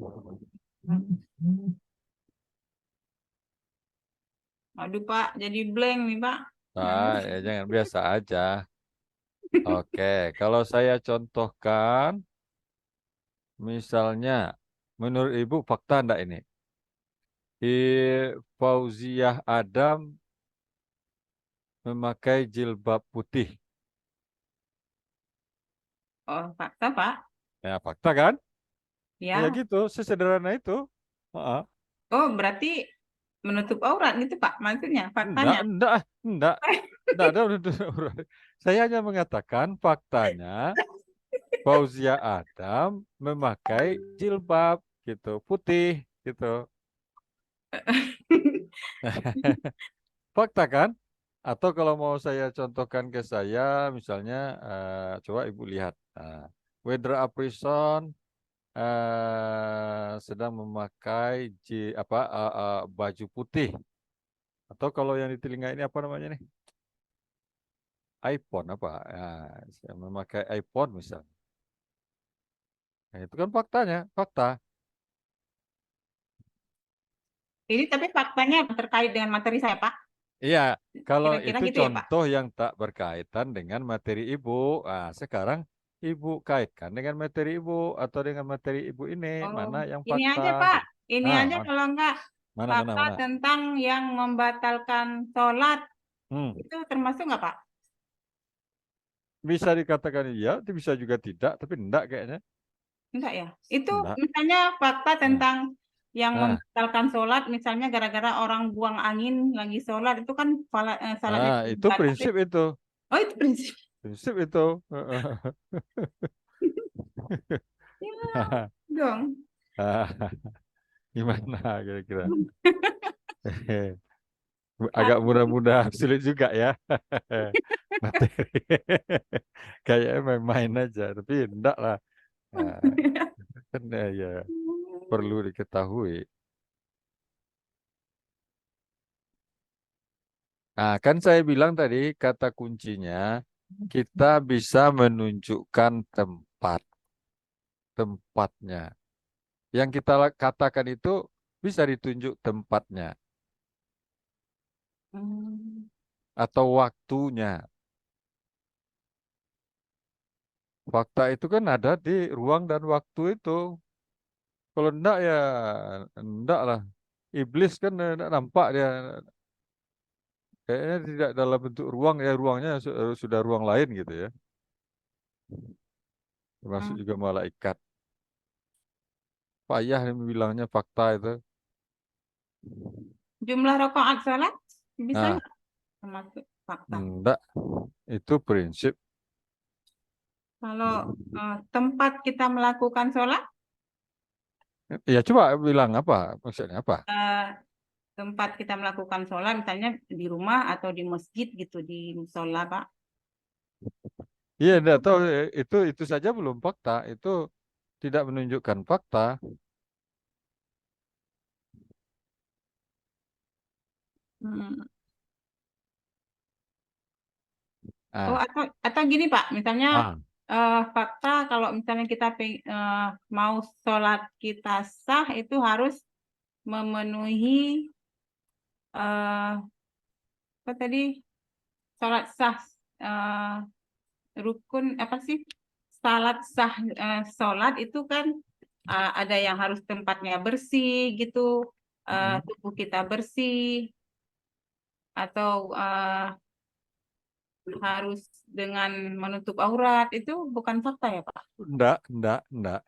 Aduh Pak, jadi blank nih Pak. Yang Ya jangan biasa aja. Oke, kalau saya contohkan, misalnya, menurut Ibu fakta enggak ini? Fauziah Adam memakai jilbab putih. oh fakta Pak. Ya, fakta kan? Ya Ya. gitu, sesederhana itu. Heeh. Oh berarti menutup aurat gitu Pak maksudnya Enggak, faktanya. enggak, enggak. Enggak ada urusan. Saya hanya mengatakan faktanya Fauzia Adam memakai jilbab gitu, putih gitu. Fakta kan? Atau kalau mau saya contohkan ke saya, misalnya coba Ibu lihat. Weather Aprison sedang memakai baju putih. Atau kalau yang di telinga ini apa namanya nih? iPhone apa? Ya, saya memakai iPhone misalnya. Nah, itu kan faktanya, fakta. Ini tapi faktanya terkait dengan materi saya Pak. Iya, kalau Kira-kira itu gitu ya Pak. contoh yang tak berkaitan dengan materi Ibu. Sekarang Ibu kaitkan dengan materi Ibu atau dengan materi Ibu ini, Oh, mana yang ini fakta aja Pak. gitu. Ini Ah, aja mana, kalau enggak mana, mana, fakta mana. tentang yang membatalkan sholat Hmm. itu termasuk nggak Pak? Bisa dikatakan iya, itu bisa juga tidak, tapi enggak kayaknya. Enggak ya. Itu Enggak. misalnya fakta Nah, tentang yang nah, membatalkan sholat, misalnya gara-gara orang buang angin lagi sholat, itu kan sholatnya itu batal. prinsip itu. Oh itu prinsip. Prinsip itu. Ya dong. Gimana kira-kira? Agak mudah-mudah sulit juga ya materi. Kayaknya main-main aja, tapi enggak lah. Nah, kan ya perlu diketahui. Nah, kan saya bilang tadi kata kuncinya kita bisa menunjukkan tempatnya. Yang kita katakan itu bisa ditunjuk tempatnya Hmm. atau waktunya. Fakta itu kan ada di ruang dan waktu itu. Kalau enggak ya enggak lah. Iblis kan enggak nampak dia. Kayaknya tidak dalam bentuk ruang ya, ruangnya sudah ruang lain gitu ya. Termasuk juga malaikat. Payah nih bilangnya fakta itu. Jumlah rakaat sholat bisa Nah, nggak termasuk fakta? enggak. Itu prinsip. Kalau tempat kita melakukan sholat, Ya coba bilang apa? Maksudnya apa? eh, tempat kita melakukan sholat, misalnya di rumah atau di masjid gitu, di musola, Pak. Iya, Itu enggak tahu itu saja belum fakta. Itu tidak menunjukkan fakta. hmm. Oh, Ah, atau gini, Pak, misalnya ah, fakta kalau misalnya kita mau sholat kita sah itu harus memenuhi eh, apa tadi sholat sah eh, rukun apa sih salat sah sholat itu kan ada yang harus tempatnya bersih gitu, mm, tubuh kita bersih atau harus dengan menutup aurat itu bukan fakta ya Pak? enggak.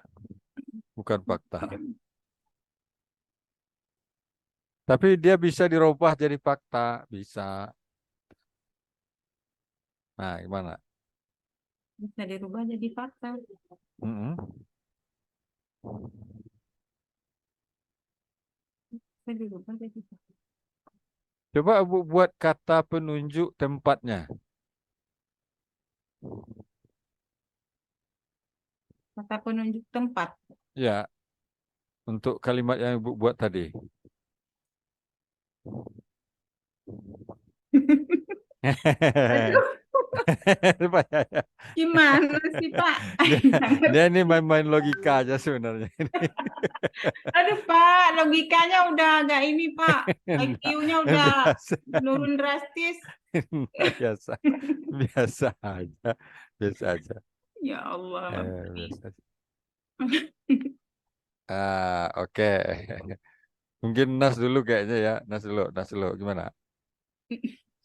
bukan fakta. Tapi dia bisa dirubah jadi fakta, bisa. Nah, gimana? Bisa dirubah jadi fakta. Mm-mm. Bisa dirubah jadi fakta. Coba Ibu buat kata penunjuk tempatnya. Kata penunjuk tempat. Ya, untuk kalimat yang Ibu buat tadi. Aduh, gimana sih Pak? Dia, Nggak dia ini ngerti. main-main logika aja sebenarnya. Aduh Pak, logikanya udah agak ini Pak. Enggak, IQ-nya udah biasa, menurun drastis. enggak biasa, biasa aja, biasa aja, Ya Allah, Rabbi. biasa aja. Oke. Mungkin Nas dulu kayaknya ya, Nas dulu, gimana?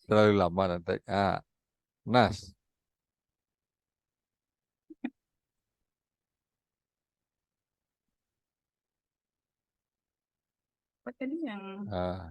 Terlalu lama nanti. Nas. Apa tadi yang Ah.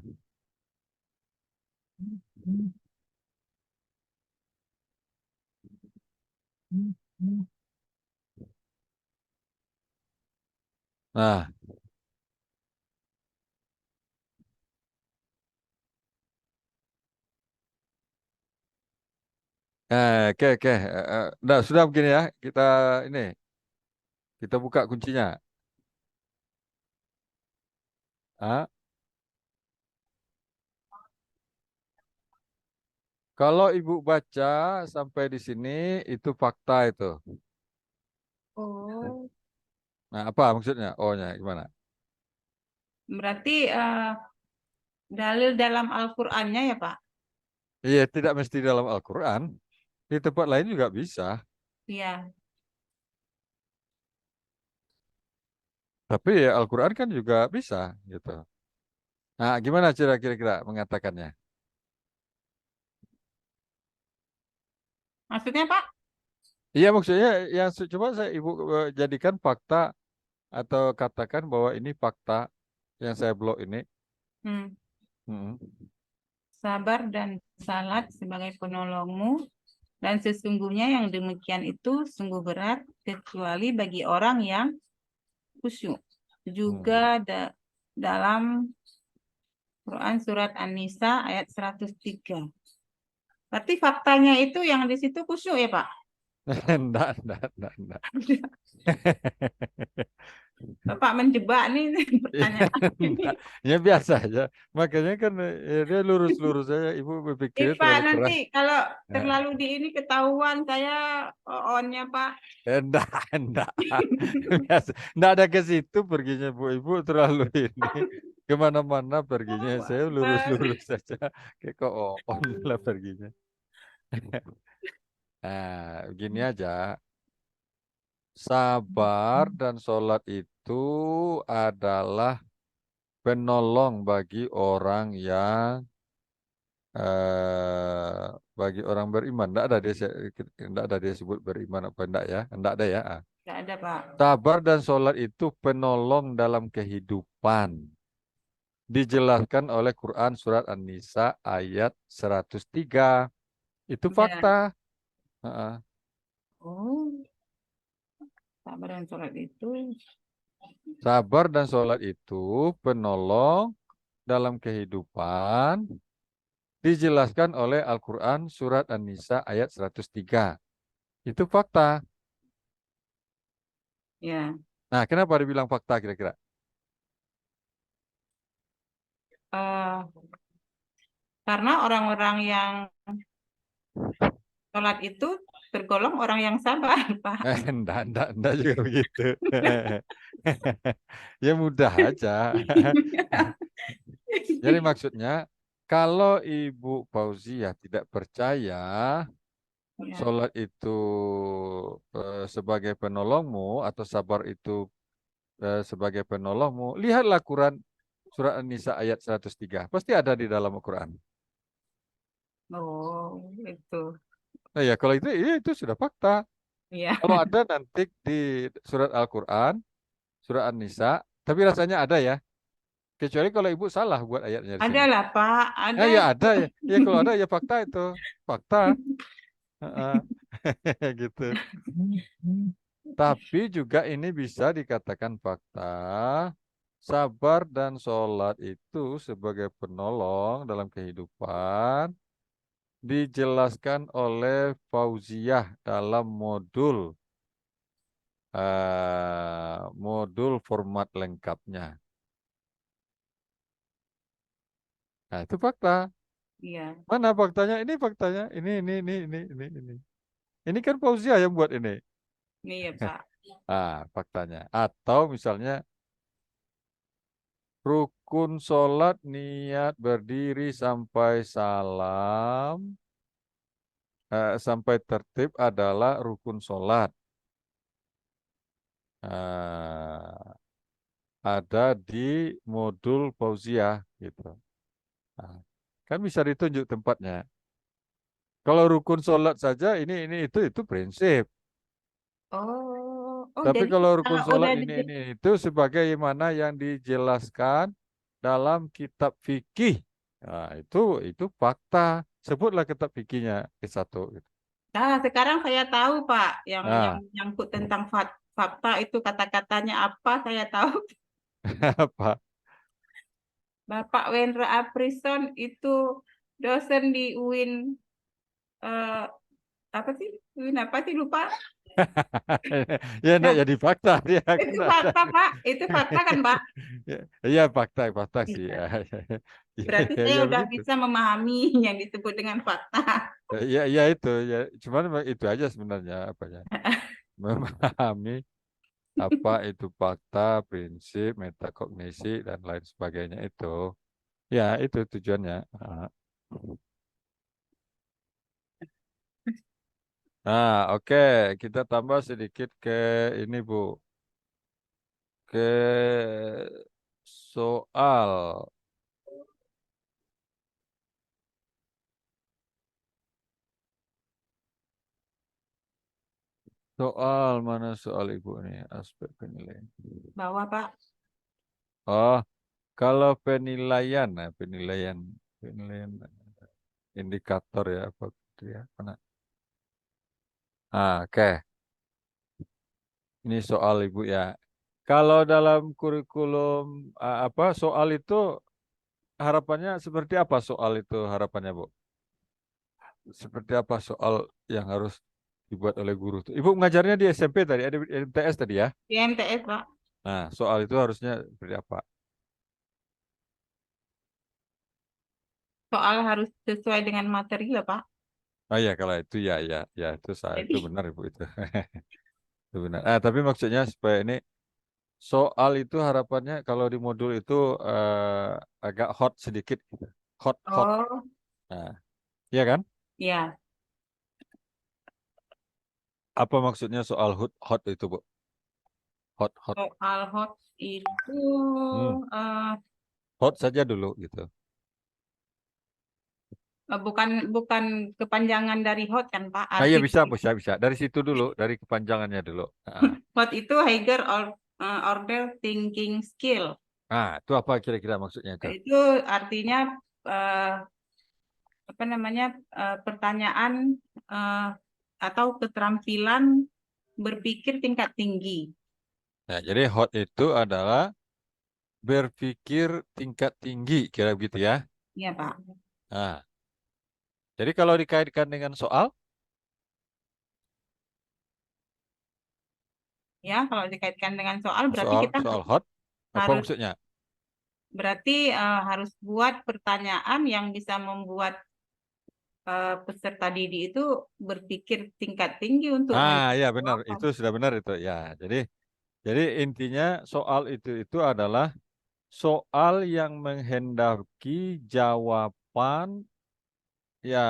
Nah, oke, oke. Nah, sudah begini ya. Kita buka kuncinya. Ah, kalau Ibu baca sampai di sini itu fakta itu. Oh, Nah, apa maksudnya? Oh-nya gimana? berarti dalil dalam Al-Qur'annya ya, Pak? Iya, tidak mesti dalam Al-Quran. Di tempat lain juga bisa. Iya. Tapi ya Al-Quran kan juga bisa gitu. Nah, gimana cara kira-kira mengatakannya? Maksudnya, Pak? Iya, maksudnya yang coba saya Ibu jadikan fakta atau katakan bahwa ini fakta yang saya blok ini. Hmm. Mm-mm. Sabar dan salat sebagai penolongmu, dan sesungguhnya yang demikian itu sungguh berat, kecuali bagi orang yang khusyuk. Juga Hmm. dalam Quran surat An-Nisa ayat 103. Berarti faktanya itu yang di situ khusyuk ya, Pak? Enggak. Bapak menjebak nih Iya, pertanyaan ini. enggak. Ya biasa aja. Makanya kan dia lurus-lurus aja. Ibu berpikirnya Pak, terlalu nanti keras. kalau Nah, terlalu di ini ketahuan saya onnya, Pak. enggak. Biasa. Enggak ada ke situ perginya Bu. Ibu terlalu ini. Kemana-mana perginya. Allahu Saya Akbar. lurus-lurus saja. Kayak ke on lah perginya. Nah, begini aja. Sabar dan sholat itu adalah penolong eh, bagi orang beriman. Tidak ada dia sebut beriman apa enggak ya? Enggak ada ya. Nggak ada, Pak. Sabar dan sholat itu penolong dalam kehidupan. Dijelaskan oleh Quran surat An-Nisa ayat 103. Itu Ya. fakta. Heeh. Oh, sabar dan sholat itu. Sabar dan sholat itu penolong dalam kehidupan. Dijelaskan oleh Al-Quran surat An-Nisa ayat 103. Itu fakta. Ya. Nah, kenapa dibilang fakta kira-kira? eh karena orang-orang yang sholat itu tergolong orang yang sabar, Pak. Enggak juga begitu. Ya mudah aja. Jadi maksudnya, kalau Ibu Fauzia tidak percaya Ya. sholat itu sebagai penolongmu atau sabar itu sebagai penolongmu, lihatlah Quran surat An-Nisa ayat 103. Pasti ada di dalam Al-Quran. Oh, itu. Nah ya, kalau itu, itu sudah fakta. Ya. Kalau ada nanti di surat Al-Quran, Surah An-Nisa, tapi rasanya ada ya. Kecuali kalau ibu salah buat ayatnya di Ada sini. lah Pak, ada Ya itu. ada ya. Ya kalau ada ya fakta itu. Fakta. Heeh. Gitu. Tapi juga ini bisa dikatakan fakta. Sabar dan sholat itu sebagai penolong dalam kehidupan dijelaskan oleh Fauziah dalam modul format lengkapnya. Nah, itu fakta. Iya, Mana faktanya? Ini faktanya. Ini. Ini kan Fauziah yang buat ini. iya Pak. Faktanya. Atau misalnya rukun sholat niat berdiri sampai salam, sampai tertib adalah rukun sholat. Eh, ada di modul Fauziah gitu. Nah, kan bisa ditunjuk tempatnya. Kalau rukun sholat saja ini itu prinsip. Oh, Tapi jadi kalau rukun kalau sholat udah ini itu sebagaimana yang dijelaskan dalam kitab fikih. Nah, itu fakta. Sebutlah kitab fikihnya ke-1 gitu. Nah, sekarang saya tahu Pak, yang Nah, menyangkut tentang fakta itu kata-katanya apa saya tahu. apa? Bapak Wendra Aprison itu dosen di UIN eh, apa sih? UIN apa sih lupa? Ya enggak Nah, jadi fakta dia kan itu enggak ada. fakta Pak, itu fakta kan Pak? Ya, ya fakta sih ya. Iya. Ya, Berarti ya, saya ya udah begitu. bisa memahami yang disebut dengan fakta. Ya itu ya cuman itu aja sebenarnya apa ya. Memahami apa itu fakta, prinsip, metakognisi dan lain sebagainya itu. Ya, itu tujuannya. Nah, oke, kita tambah sedikit ke ini, Bu. Ke soal. Soal mana soal Ibu nih? Aspek penilaian. Bahwa Pak, Oh, kalau penilaian, nah, penilaian indikator ya apa gitu ya. Mana? Oke. Ini soal Ibu ya. Kalau dalam kurikulum apa soal itu harapannya seperti apa soal itu harapannya, Bu? Seperti apa soal yang harus dibuat oleh guru itu? Ibu mengajarnya di SMP tadi, ada di MTS tadi ya? di MTS Pak, Nah, soal itu harusnya seperti apa? soal harus sesuai dengan materi lah Pak. Oh ya, kalau itu ya itu Jadi, benar Ibu itu. Itu benar. Tapi maksudnya supaya ini soal itu harapannya kalau di modul itu agak hot sedikit gitu. Hot. oh Nah, iya kan? ya, Apa maksudnya soal hot itu, Bu? Hot. soal hoax itu Hmm, eh, hot saja dulu gitu. bukan bukan kepanjangan dari hot kan Pak, Iya arti bisa. Dari situ dulu, dari kepanjangannya dulu. hot itu higher order thinking skill. Itu apa kira-kira maksudnya itu? Itu artinya eh, apa namanya pertanyaan eh, atau keterampilan berpikir tingkat tinggi. Nah, jadi hot itu adalah berpikir tingkat tinggi, kira begitu ya. Iya Pak. Nah, jadi kalau dikaitkan dengan soal, Ya, kalau dikaitkan dengan soal berarti soal kita soal hot, apa harus maksudnya? harus buat pertanyaan yang bisa membuat peserta didik itu berpikir tingkat tinggi untuk menjawab Ya benar, jawaban. itu sudah benar itu ya. Jadi intinya soal itu adalah soal yang menghendaki jawaban ya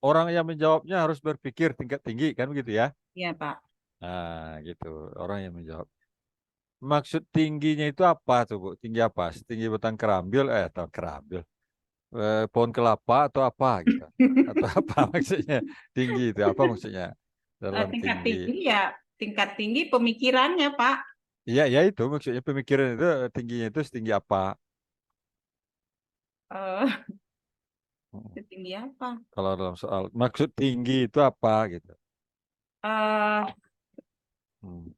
orang yang menjawabnya harus berpikir tingkat tinggi kan begitu ya. Iya Pak. Gitu. Orang yang menjawab. Maksud tingginya itu apa tuh, Bu? Tinggi apa? Setinggi batang kerambil, atau kerambil. Pohon kelapa atau apa gitu. Atau apa maksudnya? Tinggi itu apa maksudnya? Dalam Tingkat tinggi. tinggi ya tingkat tinggi pemikirannya Pak. Iya, ya itu maksudnya pemikiran itu tingginya itu setinggi apa? Eh, Hmm. setinggi apa? Kalau dalam soal maksud tinggi itu apa gitu. Eh, Hmm.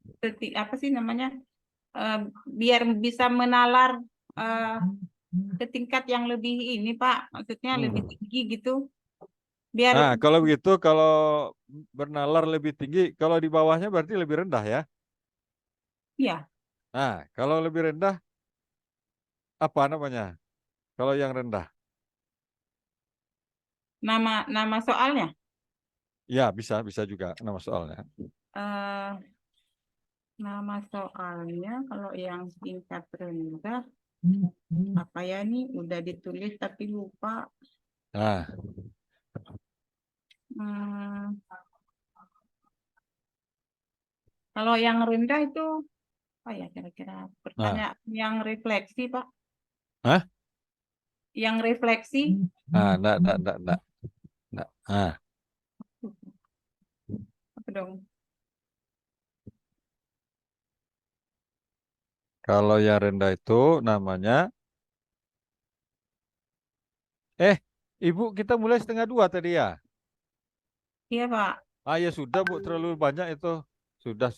apa sih namanya? Eh, biar bisa menalar eh, ke tingkat yang lebih ini, Pak. Maksudnya lebih Hmm. tinggi gitu. Biar Nah, kalau begitu, kalau bernalar lebih tinggi, kalau di bawahnya berarti lebih rendah ya. ya Nah, kalau lebih rendah, apa namanya? Kalau yang rendah, nama nama soalnya. ya bisa, bisa juga nama soalnya. Eh, nama soalnya kalau yang tingkat rendah apa ya nih udah ditulis tapi lupa. Nah, Hmm, kalau yang rendah itu apa ya kira-kira nah, pertanyaan yang refleksi, Pak. hah? Yang refleksi Nah, enggak. Nah, apa dong? kalau yang rendah itu namanya, Ibu kita mulai setengah dua tadi ya. Iya, Pak. Ah ya sudah Bu, terlalu banyak itu. Sudah.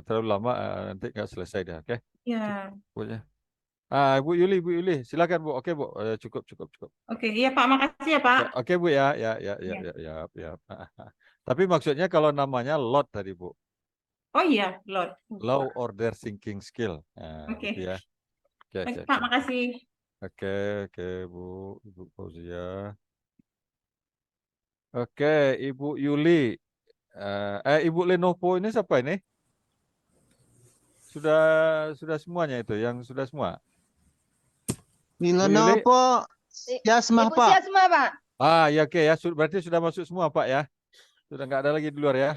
Terlalu lama, nanti nggak selesai deh, oke? Cukup, Ya. Bu, ya. Bu Yuli, silakan Bu. Oke Bu. Cukup. Oke, iya Pak, makasih ya Pak. Ya, oke Bu ya, Ya. ya. Tapi maksudnya kalau namanya lot tadi Bu, Oh iya, Lord. low order thinking skill. Nah, itu Oke. ya. Oke, Pak, Oke. makasih. Oke, oke Bu, Ibu Fauzia. Oke, Ibu Yuli. Ibu Lenovo ini siapa ini? Sudah semuanya itu, yang sudah semua. Bu Yuli. Milanovo Yasmah, Ibu Pak. Siasma, Pak. Ya oke ya, berarti sudah masuk semua Pak ya. Sudah nggak ada lagi di luar ya.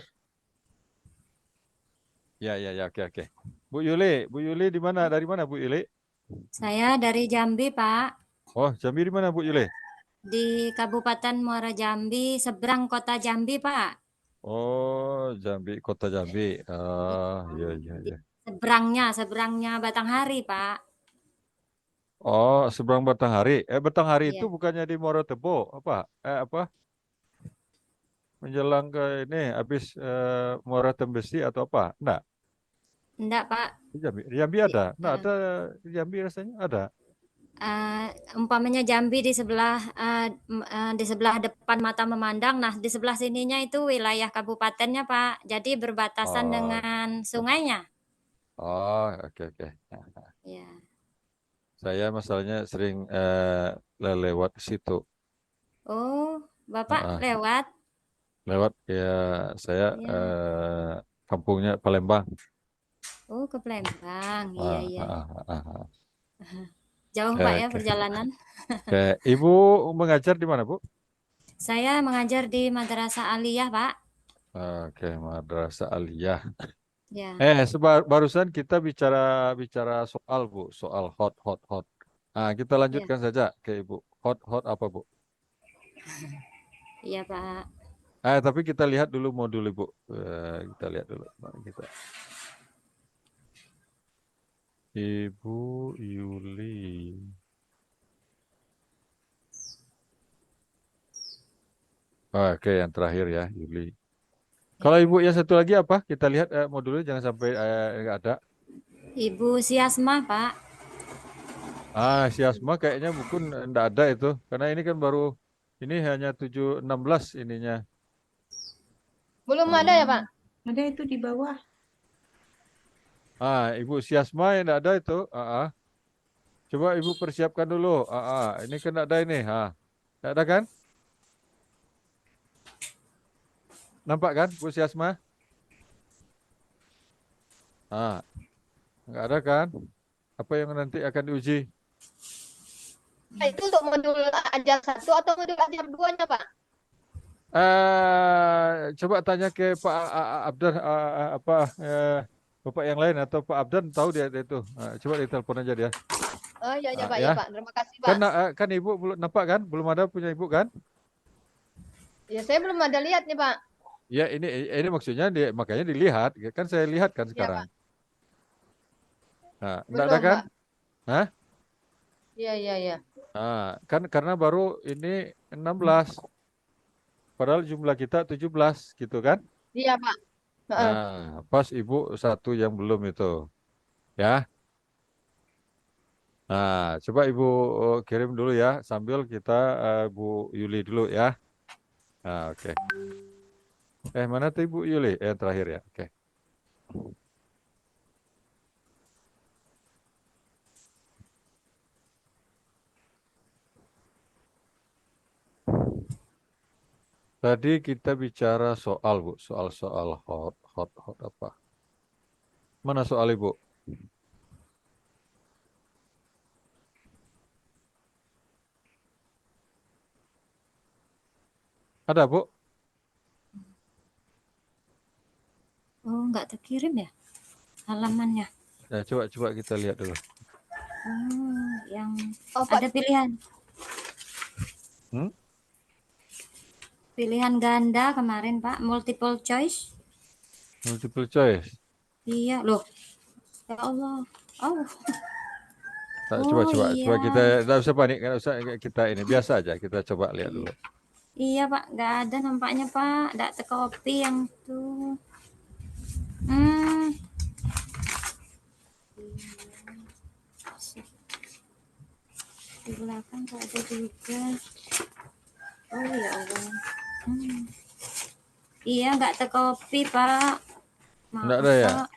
Ya, oke. Bu Yuli di mana? Dari mana Bu Yuli? Saya dari Jambi, Pak. Oh, Jambi di mana Bu Yuli? Di Kabupaten Muara Jambi, seberang kota Jambi, Pak. Oh, Jambi, kota Jambi. Di Iya. seberangnya Batanghari, Pak. Oh, seberang Batanghari. Batanghari itu Iya. bukannya di Morotebo, apa? Apa? Menjelang ke ini, habis Muara Tembesi atau apa? Enggak, Enggak, Pak. Di Jambi Di, ada. Enggak eh, ada, di Jambi rasanya ada. umpamanya Jambi di sebelah depan mata memandang. Nah, di sebelah sininya itu wilayah kabupatennya, Pak. Jadi berbatasan Oh, dengan sungainya. oke. Iya. Saya masalahnya sering lewat situ. Oh, Bapak Ah, lewat. lewat ya saya Iya. kampungnya Palembang. Oh, ke Palembang. Iya, Ah, iya. ah, ah, ah, ah. Jauh, Pak ya Oke. perjalanan. Oke, Ibu mengajar di mana, Bu? Saya mengajar di Madrasah Aliyah, Pak. Oke, Madrasah Aliyah. Ya, Barusan kita bicara bicara soal, Bu, soal hot. Kita ya, lanjutkan saja ke Ibu. Hot apa, Bu? iya, Pak. Tapi kita lihat dulu modul Ibu. Kita lihat dulu. Ibu Yuli. Oke, yang terakhir ya, Yuli. Kalau Ibu yang satu lagi apa? Kita lihat modulnya jangan sampai nggak ada. Ibu Siasma, Pak. Si Asma kayaknya bukan enggak ada itu. Karena ini kan baru, ini hanya 716 ininya. Belum ada ya, Pak? Ada itu di bawah. Ibu Siasma yang enggak ada itu. Coba Ibu persiapkan dulu. Ini kan enggak ada ini. Enggak ada kan? Nampak kan, Bu Siasma? Enggak ada kan? Apa yang nanti akan diuji? Itu untuk modul ajar 1 atau modul ajar 2-nya, Pak? Coba tanya ke Pak Abdan Bapak yang lain atau Pak Abdan tahu dia itu. Coba ditelepon aja dia. Oh, iya, Pak, Ya. Pak. Terima kasih, Pak. Kan Ibu belum nampak kan? Belum ada punya Ibu kan? Ya, saya belum ada lihat nih, Pak. Ya ini maksudnya makanya dilihat. Kan saya lihat kan Iya, sekarang. Pak. Nah, enggak ada Belum, kan? Pak. Hah? Iya, iya, iya. Nah, kan karena baru ini 16. Padahal jumlah kita 17 gitu kan? Iya, Pak. Heeh. Nah, pas ibu satu yang belum itu. Ya. Nah, coba ibu kirim dulu ya, sambil kita Bu Yuli dulu ya. Nah, oke. Mana tuh Ibu Yuli? Terakhir ya. Oke. Tadi kita bicara soal, Bu. Soal hot apa? Mana soal Ibu? Ada, Bu? Oh, nggak terkirim ya halamannya. Ya, coba kita lihat dulu. Oh, yang Oh, Pak. ada pilihan Hmm? pilihan ganda kemarin, Pak, multiple choice. Multiple choice. Iya, loh. Ya Allah. Oh, Nah, oh coba kita, iya. nggak usah panik, nggak usah kita ini biasa aja. Kita coba lihat dulu. Iya, Pak, nggak ada nampaknya, Pak. Nggak tercopy yang itu. Hmm. Di belakang nggak ada juga. Oh ya Allah. Hmm. Iya, nggak tercopy, Pak. Nggak Maaf, ada ya? Pak.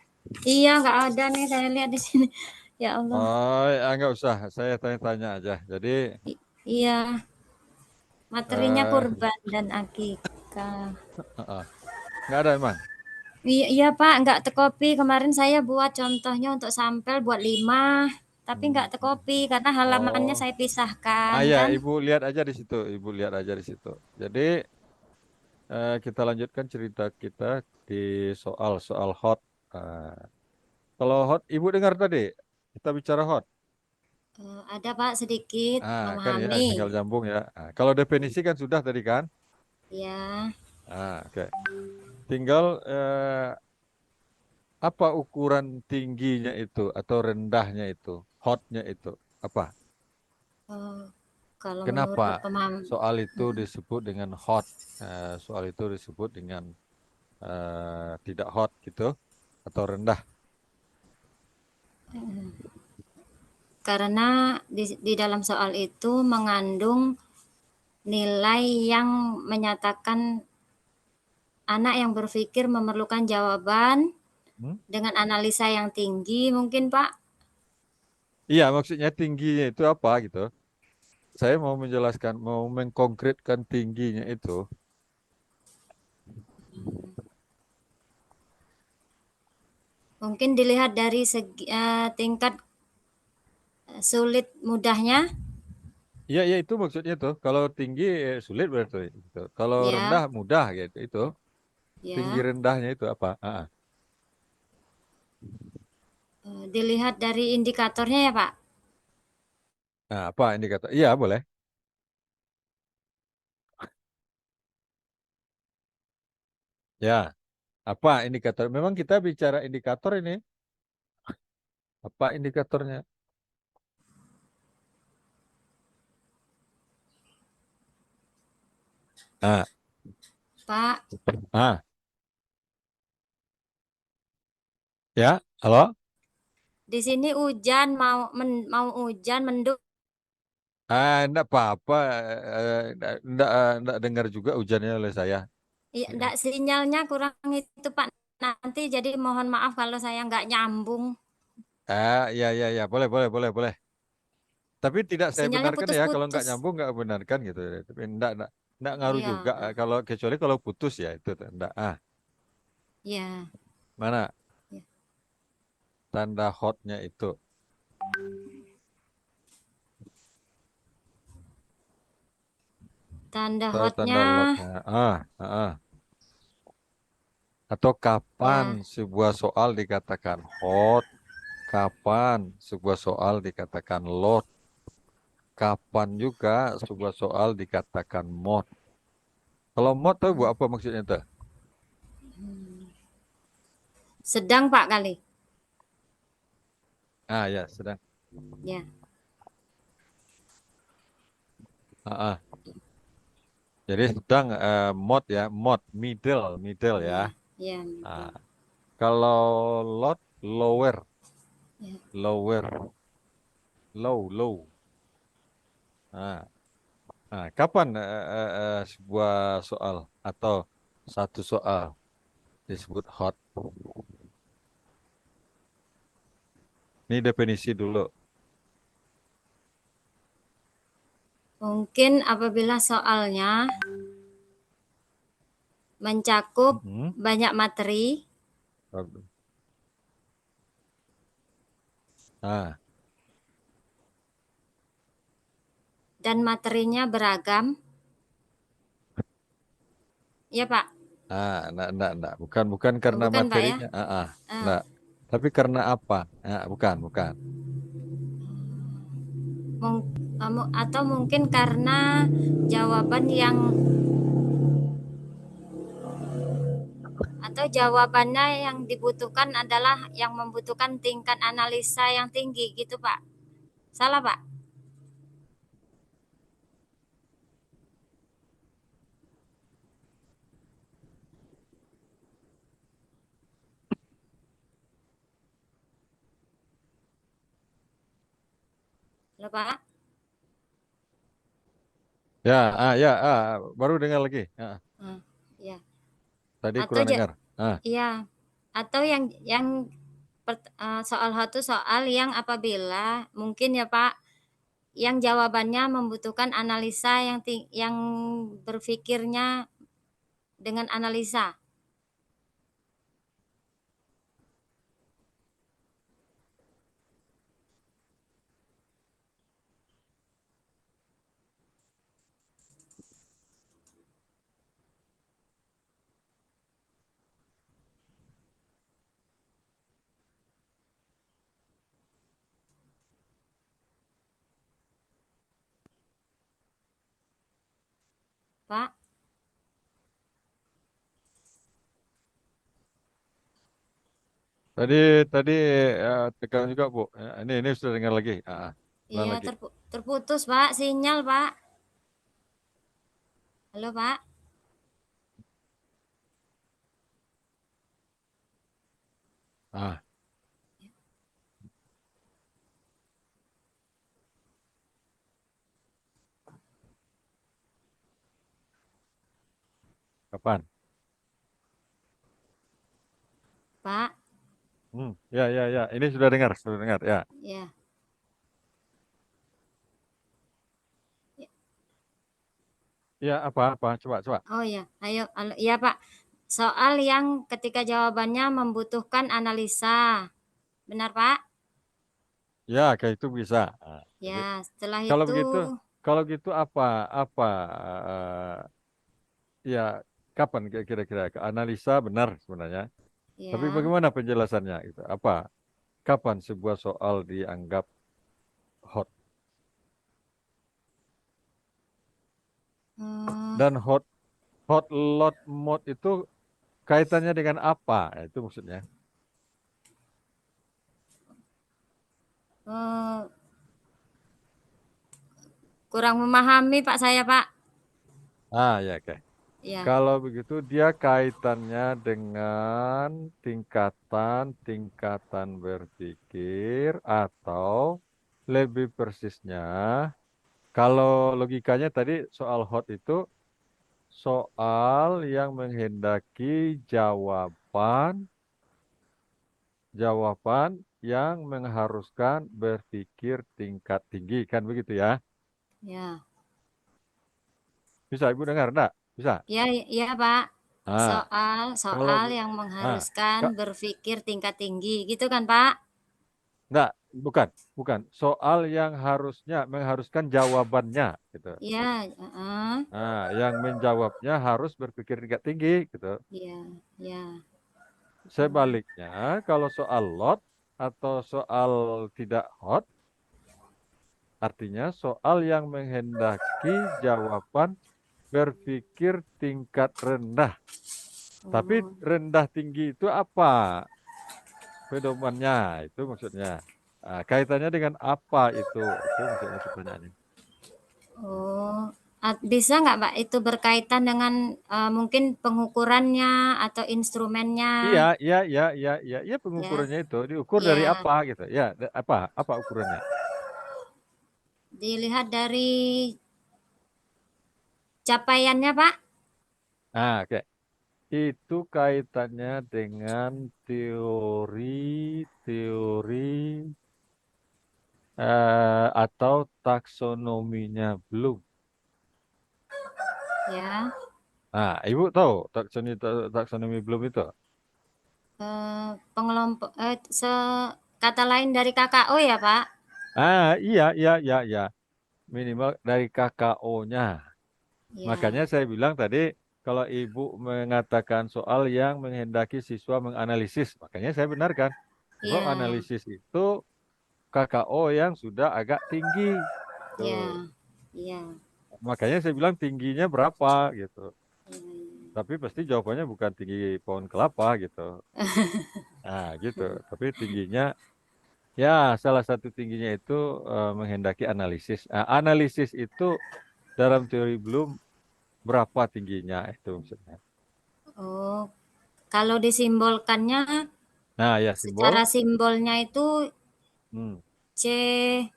Iya, nggak ada nih. Saya lihat di sini. Ya Allah. Oh, ya, nggak usah. Saya tanya-tanya aja. Jadi, Iya, materinya eh, kurban dan akikah. nggak ada emang. Iya, iya Pak, nggak tercopy. Kemarin saya buat contohnya untuk sampel buat 5, tapi nggak tercopy karena halamannya Oh, saya pisahkan ya, kan. Ibu lihat aja di situ. Ibu lihat aja di situ. Jadi, kita lanjutkan cerita kita di soal hot. Eh, Kalau hot, Ibu dengar tadi kita bicara hot. Ada Pak sedikit Kan ya, memahami. tinggal nyambung ya. Kalau definisi kan sudah tadi kan. Ya, Oke. Tinggal apa ukuran tingginya itu atau rendahnya itu, hotnya itu apa? eh, kalau Kenapa menurut pemaham, soal itu disebut dengan hot? Soal itu disebut dengan tidak hot gitu atau rendah? karena di dalam soal itu mengandung nilai yang menyatakan anak yang berpikir memerlukan jawaban Hmm? dengan analisa yang tinggi mungkin Pak. Iya, maksudnya tingginya itu apa gitu? Saya mau menjelaskan, mau mengkonkretkan tingginya itu. Mungkin dilihat dari segi tingkat sulit mudahnya. Iya, iya itu maksudnya tuh. Kalau tinggi sulit berarti gitu. Kalau rendah Ya, mudah gitu. Itu tinggi ya. rendahnya itu apa? Dilihat dari indikatornya ya, Pak. Nah, apa indikator? Iya, boleh. Ya, apa indikator? Memang kita bicara indikator ini. Apa indikatornya? Ah, Pak, ah, ya, halo? di sini hujan mau hujan mendung. Enggak apa-apa. Enggak dengar juga hujannya oleh saya. Iya, enggak sinyalnya kurang itu, Pak. Nanti jadi mohon maaf kalau saya nggak nyambung. Ya, ya, ya, boleh, boleh, boleh, boleh. Tapi tidak saya Sinyalnya benarkan ya, kalau nggak putus-putus. nyambung nggak benarkan gitu. Tapi enggak ngaruh Iya, juga. Kalau kecuali kalau putus ya itu enggak. iya, Mana iya. tanda hotnya itu? Tanda Atau hotnya tanda lotnya? Atau kapan ya. sebuah soal dikatakan hot? Kapan sebuah soal dikatakan lot? Kapan juga sebuah soal dikatakan mod? Kalau mod tahu Bu apa maksudnya tuh? Sedang Pak kali. Ya, sedang. Ya. Ah, ah. Jadi sedang mod ya, mod middle ya. Ya. Ah, kalau lot lower, Ya. lower, low. Nah, kapan sebuah soal atau satu soal disebut hot? Ini definisi dulu. Mungkin apabila soalnya mencakup Mhm. banyak materi Nah, dan materinya beragam. Ya, Pak. enggak. Bukan karena Bukan, Pak ya? materinya. Ah, Enggak. Tapi karena apa? Bukan. atau mungkin karena jawaban yang atau jawabannya yang dibutuhkan adalah yang membutuhkan tingkat analisa yang tinggi gitu, Pak. Salah, Pak? Halo, Pak? Baru dengar lagi. Ah, ya. Tadi Atau kurang dengar. ya, atau yang soal satu soal yang apabila mungkin ya Pak, yang jawabannya membutuhkan analisa yang berpikirnya dengan analisa. Pak, Tadi tekan juga Bu. Ini sudah dengar lagi. Ulang iya lagi. terputus Pak, sinyal Pak. Halo Pak. Ah, kapan? Pak, Ya. Ini sudah dengar ya. ya. Ya, apa? Coba. Oh ya, ayo, ya Pak. Soal yang ketika jawabannya membutuhkan analisa. Benar Pak? Ya, kayak itu bisa. Jadi, Ya, setelah kalau itu begitu, kalau gitu apa ya kapan kira-kira ke analisa benar sebenarnya. Tapi ya. bagaimana penjelasannya gitu? Kapan sebuah soal dianggap hot Hmm, dan hot lot mode itu kaitannya dengan apa? Itu maksudnya. eh, kurang memahami Pak saya Pak. Ya oke. Ya, Kalau begitu dia kaitannya dengan tingkatan berpikir atau lebih persisnya, kalau logikanya tadi soal hot itu soal yang menghendaki jawaban yang mengharuskan berpikir tingkat tinggi, kan begitu ya? ya. Bisa Ibu dengar enggak? Bisa. Ya, ya Pak. Nah, kalau Soal yang ah, mengharuskan Kak, berpikir tingkat tinggi, gitu kan Pak? enggak, bukan. Soal yang mengharuskan jawabannya gitu. Ya, Yang menjawabnya harus berpikir tingkat tinggi gitu. ya, ya. Sebaliknya, kalau soal lot atau soal tidak hot, artinya soal yang menghendaki jawaban berpikir tingkat rendah. Tapi Oh, rendah tinggi itu apa? Pedomannya itu maksudnya. Nah, kaitannya dengan apa itu? Itu maksudnya pertanyaannya. Oh, bisa nggak Pak itu berkaitan dengan mungkin pengukurannya atau instrumennya? Iya, iya, iya, iya, iya, iya, Ya, pengukurannya itu diukur dari ya. apa gitu. Ya, apa ukurannya? Dilihat dari capaiannya Pak. Nah, oke. Itu kaitannya dengan teori atau taksonominya Bloom. Ya, Nah, Ibu tahu taksonomi Bloom itu? pengelompok kata lain dari KKO ya Pak? Iya, iya, iya, iya. Minimal dari KKO-nya. Makanya Ya, saya bilang tadi, kalau Ibu mengatakan soal yang menghendaki siswa menganalisis, makanya saya benarkan. Sebab ya, analisis itu KKO yang sudah agak tinggi. ya, Tuh. ya. Makanya saya bilang tingginya berapa gitu. Ya, Tapi pasti jawabannya bukan tinggi pohon kelapa gitu. Nah gitu. Tapi tingginya, ya salah satu tingginya itu menghendaki analisis. Nah, analisis itu dalam teori Bloom berapa tingginya itu maksudnya. oh, kalau disimbolkannya Nah ya secara simbol. simbolnya itu Hmm, C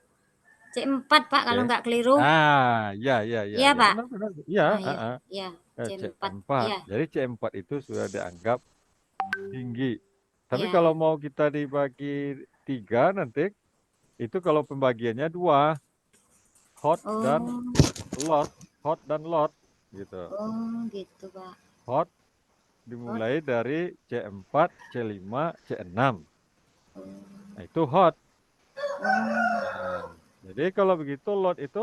C4 Pak oke. kalau nggak keliru. Ya, ya, ya, Iya ya, Pak. benar, benar. Ya, Iya, iya, C4. C4. Iya, Jadi C4 itu sudah dianggap tinggi. Tapi iya. kalau mau kita dibagi tiga nanti, itu kalau pembagiannya dua, hot dan Oh, lot, hot dan lot, gitu. oh gitu Pak. Hot Oh, dimulai dari C4, C5, C6. oh, Nah, itu hot. oh. Nah, jadi kalau begitu lot itu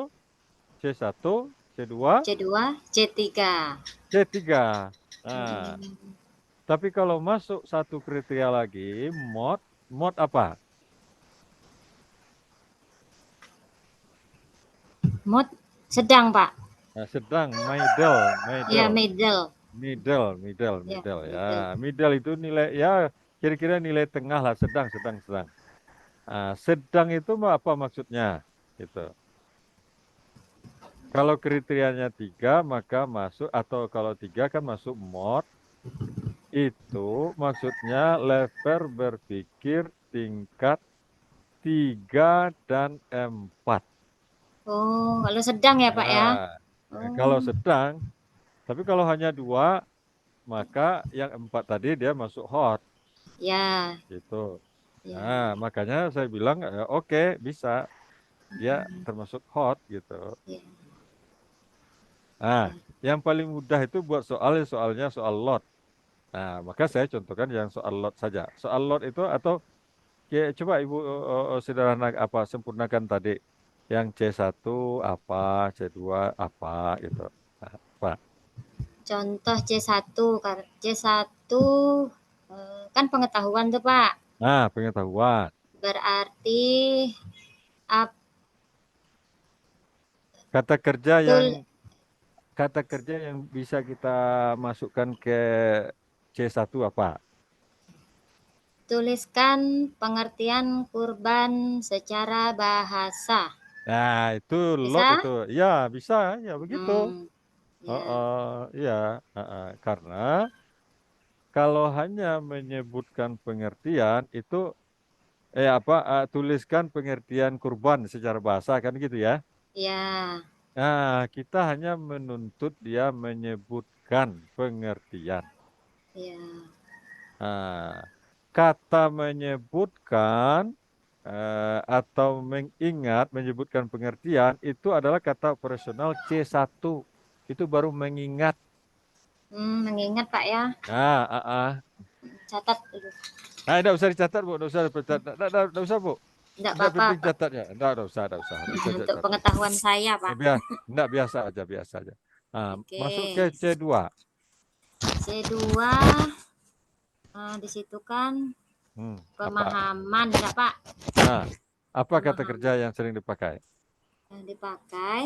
C1, C2, C2, C3. C3. Nah, Hmm. tapi kalau masuk satu kriteria lagi, mod, mod apa? Mod sedang Pak. Nah, sedang, middle, Iya, middle, middle. middle, middle, Ya, middle. Ya, middle. middle itu nilai, ya kira-kira nilai tengah lah, sedang, sedang, sedang. Nah, sedang itu apa maksudnya? Gitu. Kalau kriterianya tiga, maka masuk, atau kalau tiga kan masuk mod, itu maksudnya level berpikir tingkat 3 dan 4. Oh, kalau sedang ya Pak ya. Nah, kalau Oh, sedang, tapi kalau hanya dua, maka yang 4 tadi dia masuk hot, ya, gitu. ya, Nah, makanya saya bilang oke, bisa, dia termasuk hot gitu. ya, Nah, ya. yang paling mudah itu buat soalnya soal lot. Nah, maka saya contohkan yang soal lot saja. Soal lot itu atau coba Ibu sederhana apa sempurnakan tadi. Yang C1 apa, C2 apa gitu. Nah, apa? Contoh C1, C1 kan pengetahuan tuh Pak. Nah, pengetahuan. Berarti up Kata kerja yang tul, kata kerja yang bisa kita masukkan ke C1 apa? tuliskan pengertian kurban secara bahasa. Nah, itu lot Bisa? itu. Ya, bisa ya begitu. Ya, Ya, karena kalau hanya menyebutkan pengertian itu tuliskan pengertian kurban secara bahasa kan gitu ya. ya, Nah, kita hanya menuntut dia menyebutkan pengertian. ya, Nah, kata menyebutkan atau mengingat, menyebutkan pengertian itu adalah kata operasional C1. Itu baru mengingat. mengingat Pak ya. Nah, Catat dulu. Nah, tidak usah dicatat, Bu. Tidak usah dicatat. Tidak usah, Bu. Tidak Tidak apa-apa penting Pak. catatnya. Tidak usah, tidak usah. Tidak usah Untuk catat. pengetahuan saya Pak. Tidak biasa aja, biasa aja. Nah, masuk ke Oke, C2. C2 di situ kan Apa? pemahaman ya Pak. Nah, apa kata kerja Pemahaman yang sering dipakai? yang dipakai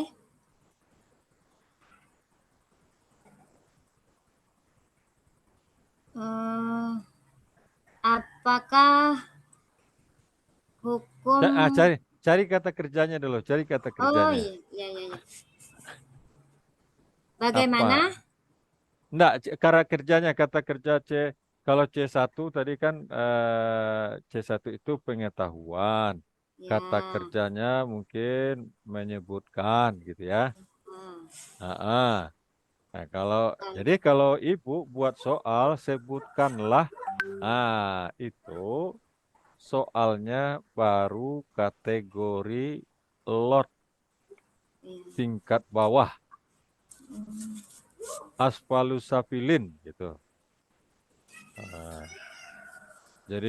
apakah Hukum. Cari kata kerjanya dulu, cari kata Oh kerjanya. iya. Bagaimana? Apa? Enggak, cara kerjanya kata kerja C. Kalau C1 tadi kan C1 itu pengetahuan. Kata Ya. kerjanya mungkin menyebutkan gitu ya. Ah, Nah, kalau ibu buat soal sebutkanlah. Itu soalnya baru kategori lot iya. tingkat bawah, aspalusafilin gitu. Nah, jadi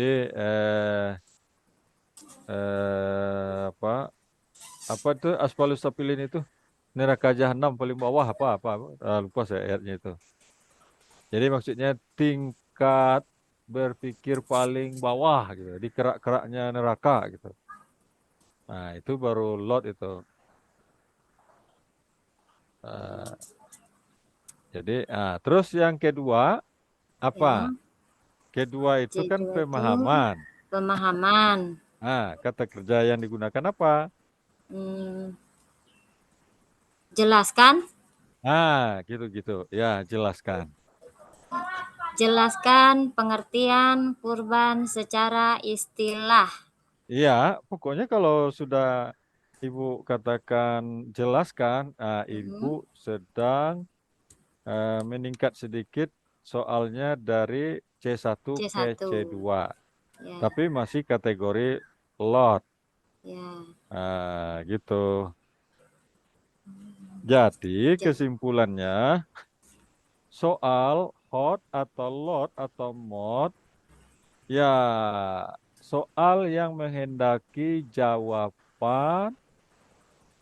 apa itu aspalusafilin itu? Neraka jahanam paling bawah apa? Lupa saya ayatnya itu. Jadi maksudnya tingkat berpikir paling bawah gitu, di kerak-keraknya neraka gitu. Nah, itu baru lot itu. Nah, jadi, terus yang kedua apa? Ya. Kedua itu kan C2 itu pemahaman. pemahaman. Kata kerja yang digunakan apa? Hmm, jelaskan. Gitu-gitu. Ya, jelaskan. Jelaskan pengertian kurban secara istilah. Iya, pokoknya kalau sudah Ibu katakan jelaskan, Ibu Mm-mm. sedang meningkat sedikit soalnya dari C1 ke C1. C2. Ya, Tapi masih kategori lot. ya. Gitu. Jadi Ja- kesimpulannya soal hot atau lot atau mod ya soal yang menghendaki jawaban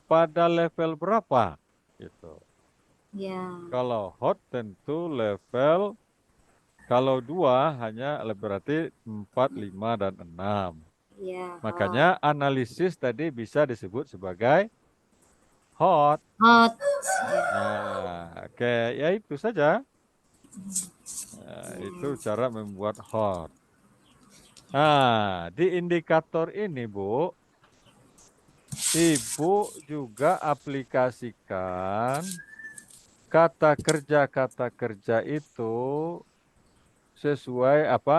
pada level berapa gitu. Ya, Kalau hot tentu level kalau 2 hanya berarti 4, 5 dan 6. ya. Makanya analisis tadi bisa disebut sebagai hot. Hot. Oke, ya itu saja. Itu cara membuat hot. Di indikator ini, Bu, Ibu juga aplikasikan kata kerja itu sesuai apa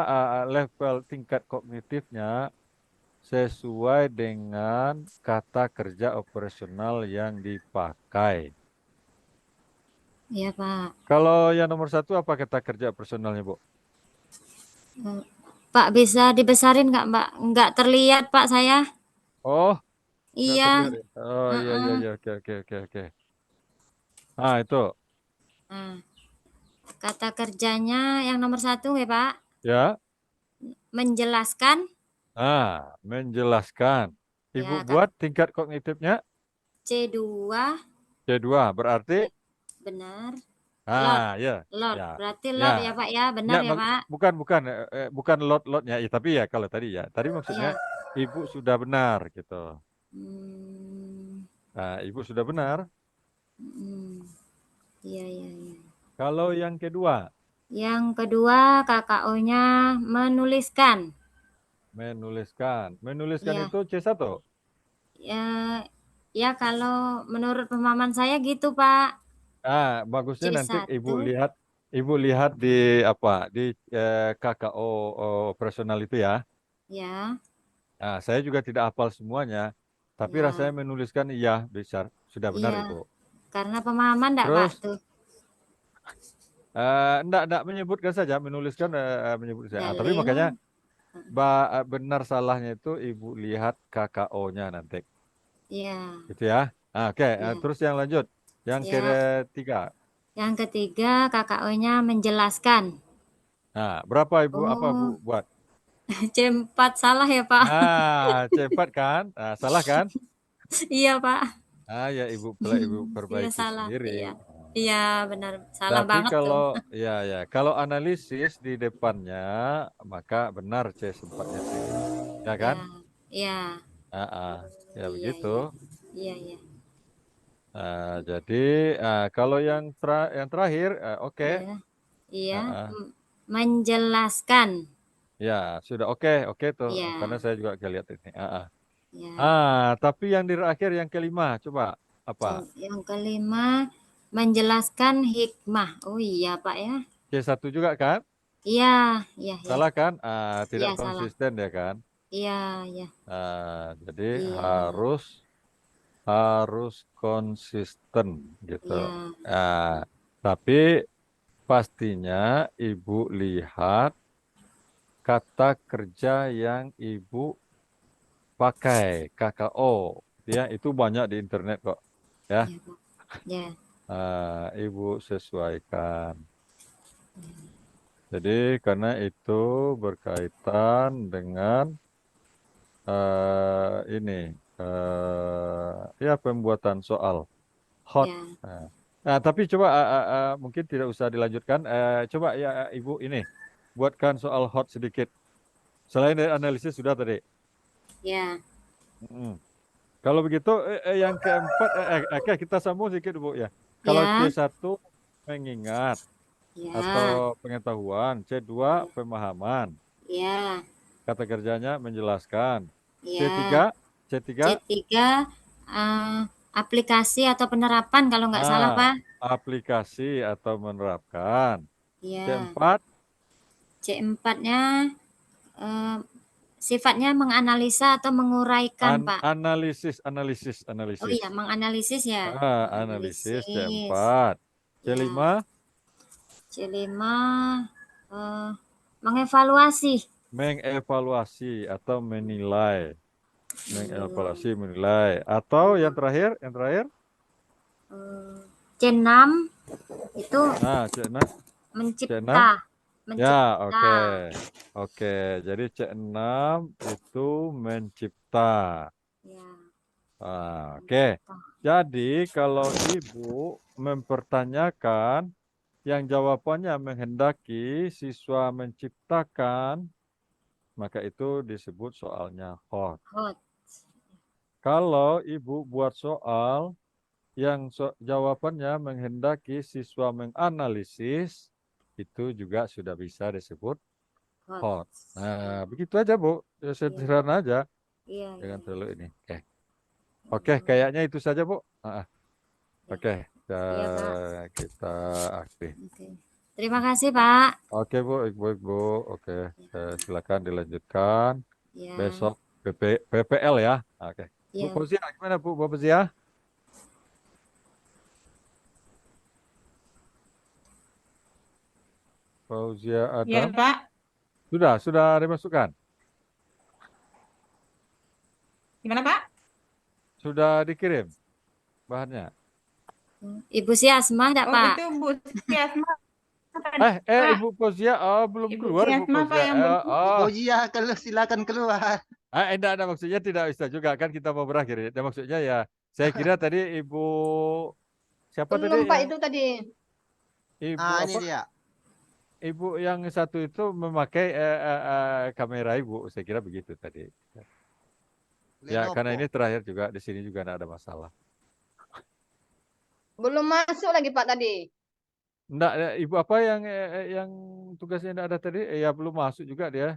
level tingkat kognitifnya sesuai dengan kata kerja operasional yang dipakai. Ya, Pak. Kalau yang nomor 1 apa kata kerja operasionalnya, Bu? Eh, Pak bisa dibesarin nggak, Mbak? Nggak terlihat, Pak, saya. Oh, nggak Iya. terlihat ya? Oh iya, Heeh. oke. Itu Nah, kata kerjanya yang nomor 1 ya, Pak. ya. Menjelaskan. Menjelaskan. Ibu Ya, Kak. buat tingkat kognitifnya C2. C2 berarti Benar. Lot. ya, Lot. ya, Berarti ya. lot ya, Pak, ya. Benar Nggak, ya, Pak. bukan lot-lotnya, ya, tapi ya kalau tadi ya. Tadi maksudnya Ya. ibu sudah benar gitu. Hmm, Ibu sudah benar. hmm. Iya. Kalau yang kedua, Yang kedua, KKO-nya menuliskan. menuliskan. Menuliskan Ya, itu C1. ya, ya kalau menurut pemahaman saya gitu, Pak. Bagusnya nanti C1, ibu lihat di apa di KKO operasional itu ya. ya, Saya juga tidak hafal semuanya, tapi ya, rasanya menuliskan iya bisa sudah benar iya. Ibu. Karena pemahaman enggak, Pak, Terus tuh. enggak menyebutkan saja, menuliskan menyebut saja. Tapi Dalil, makanya benar salahnya itu Ibu lihat KKO-nya nanti. ya, Gitu ya. Oke, ya, terus yang lanjut. Yang ya. ketiga. Yang ketiga, KKO-nya menjelaskan. Berapa Ibu apa Bu Oh, buat? C4 salah ya, Pak? C4 kan? Salah kan? Iya, Pak. Ya Ibu Ibu Iya, perbaiki salah. sendiri. Iya. Iya, benar. Salah Tapi banget tuh. kalau analisis di depannya maka benar C4-nya itu. Ya kan? Ya, iya. Ah, ah. Ya Iya, begitu. iya. Iya. Jadi kalau yang terakhir oke. Iya. Iya. Ah, ah. Menjelaskan. Ya, sudah oke tuh. Ya, Karena saya juga lihat ini. ya. Tapi yang di akhir yang kelima, coba apa? Yang kelima, menjelaskan hikmah. Oh iya, Pak ya. C1 juga kan? Iya, iya, iya. Salah kan? Tidak Iya, salah. konsisten ya kan? Iya, iya. Jadi Iya, harus konsisten gitu. iya. Tapi pastinya Ibu lihat kata kerja yang Ibu pakai, KKO. Ya, itu banyak di internet kok. Ya, Iya, Pak. Ya, Ibu sesuaikan. Jadi karena itu berkaitan dengan ini ya pembuatan soal hot. ya. Tapi coba mungkin tidak usah dilanjutkan. Coba ya Ibu ini buatkan soal hot sedikit. Selain dari analisis sudah tadi. Ya, Mm. Kalau begitu yang keempat oke kita sambung sedikit Bu ya. Kalau ya, C1 mengingat atau ya, pengetahuan, C2 pemahaman. ya, Kata kerjanya menjelaskan. C3 ya. C3 C3, eh, aplikasi atau penerapan kalau nggak salah, ah Pak. aplikasi atau menerapkan. Ya. C4 C4-nya sifatnya menganalisa atau menguraikan, Pak. analisis Oh analisis. iya, menganalisis ya. Analisis Menganalisis. C4. Ya. C5 C5, eh, mengevaluasi. mengevaluasi atau menilai. Belum. Mengevaluasi, menilai. Atau yang terakhir Eh, C6 itu C6 C6 mencipta. ya, Mencipta. oke. Oke, jadi C6 itu mencipta. Ya, Oke. mencipta. Jadi kalau Ibu mempertanyakan yang jawabannya menghendaki siswa menciptakan, maka itu disebut soalnya hot. Hot. Kalau Ibu buat soal yang jawabannya menghendaki siswa menganalisis, itu juga sudah bisa disebut Hot. hot. Nah, begitu aja Bu. Iya, Sederhana aja. iya, iya. Jangan terlalu ini. Oke, Hmm, kayaknya itu saja Bu. ya. Oke, Iya, Pak. kita akhiri. Oke. Terima kasih, Pak. Oke Bu, Bu. Oke, silakan dilanjutkan. Ya, Besok PPL ya. Oke. Bu ya. Fauzia, gimana Bu Fauzia? Fauzia Ya, Adam. Pak. Sudah dimasukkan? Gimana, Pak? Sudah dikirim bahannya? Ibu si Asmah enggak, Oh, Pak? itu Bu Siasma tadi, Ibu Pak. Fauzia, belum Ibu keluar Ibu Siasma, Pak, Fauzia. yang belum. Fauzia, kalau silakan keluar. Enggak, maksudnya tidak bisa juga kan kita mau berakhir. Ya, maksudnya ya, saya kira tadi Ibu siapa tadi Belum Pak yang itu tadi. Ibu Ini apa? dia. Ibu yang satu itu memakai kamera Ibu, saya kira begitu tadi. Ya, karena Lenovo. ini terakhir juga di sini juga tidak ada masalah. Belum masuk lagi Pak tadi. Enggak, Ibu apa yang tugasnya tidak ada tadi? Ya belum masuk juga dia.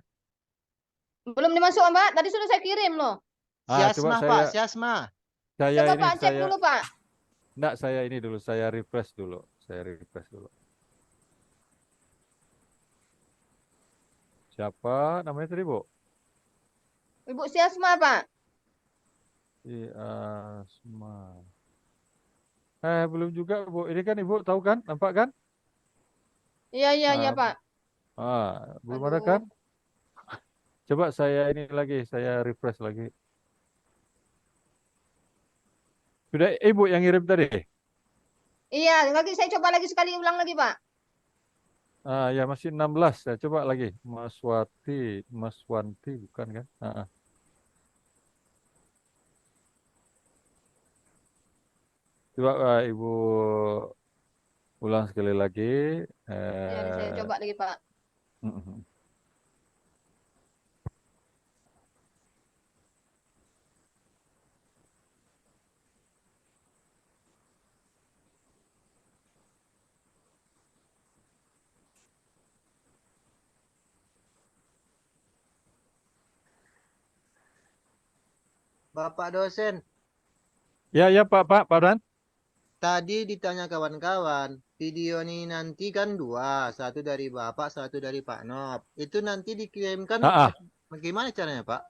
Belum dimasukkan Pak. Tadi sudah saya kirim loh. Coba Siasma, Pak. Siasma. Coba ini Pak cek dulu Pak. enggak, saya ini dulu, saya refresh dulu. Siapa namanya tadi, Bu? Ibu Siasma Pak. Si Asma. Belum juga, Bu. Ini kan Ibu tahu kan? Nampak kan? Iya iya iya Ah, Pak. belum ada Aduh. kan? Coba saya ini lagi, saya refresh lagi. Sudah Ibu yang ngirim tadi? Iya, lagi saya coba lagi sekali ulang lagi Pak. Ya masih 16. Saya coba lagi. Mas Wanti bukan kan? Coba Ibu ulang sekali lagi. Ya, ini saya coba lagi Pak. mm, mm, mm. Bapak dosen, Ya, ya Pak Dan. tadi ditanya kawan-kawan, video ini nanti kan dua, satu dari Bapak, satu dari Pak Nop. Itu nanti dikirimkan Ah, ah. bagaimana caranya, Pak?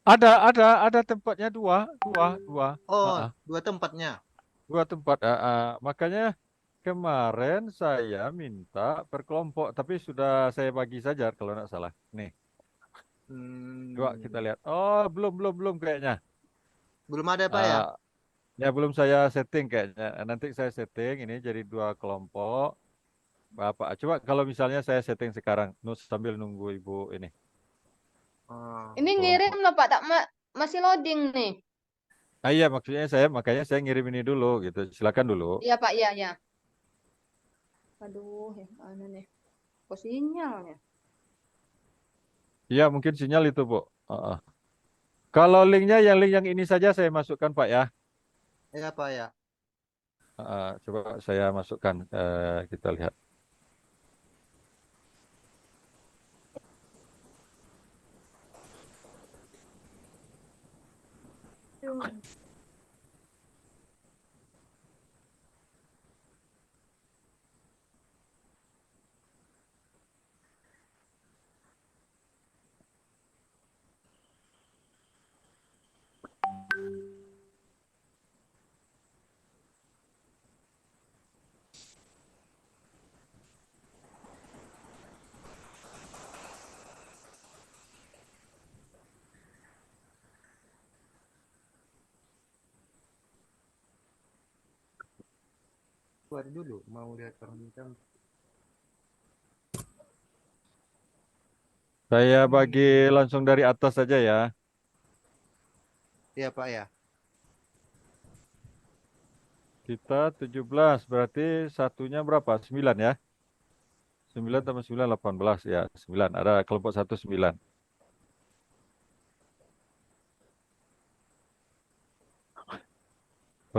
Ada tempatnya dua. Ah, Oh, ah. dua tempatnya. Dua tempat. Ah, ah. Makanya kemarin saya minta per kelompok, tapi sudah saya bagi saja kalau nggak salah. Nih, coba kita Hmm, lihat. Oh, belum kayaknya. belum ada, Pak ya? Ah, ya belum saya setting kayaknya. Nanti saya setting ini jadi dua kelompok. Bapak, coba kalau misalnya saya setting sekarang, sambil nunggu ibu ini Oh. Ini ngirim kelompok. loh Pak, masih loading nih. Ah iya, makanya saya ngirim ini dulu gitu. Silakan dulu. Iya Pak, iya ya. Aduh, ya mana nih? Kok sinyalnya? Iya, mungkin sinyal itu, Bu. Ah, ah. Kalau linknya yang link yang ini saja saya masukkan, Pak ya. Ya, Pak ya. Coba saya masukkan, kita lihat. Buat dulu, mau lihat orang kan. Saya bagi langsung dari atas saja ya. Iya, Pak ya. Kita 17, berarti satunya berapa? 9 ya. 9 tambah 9, 18 ya. 9, ada kelompok 1 9.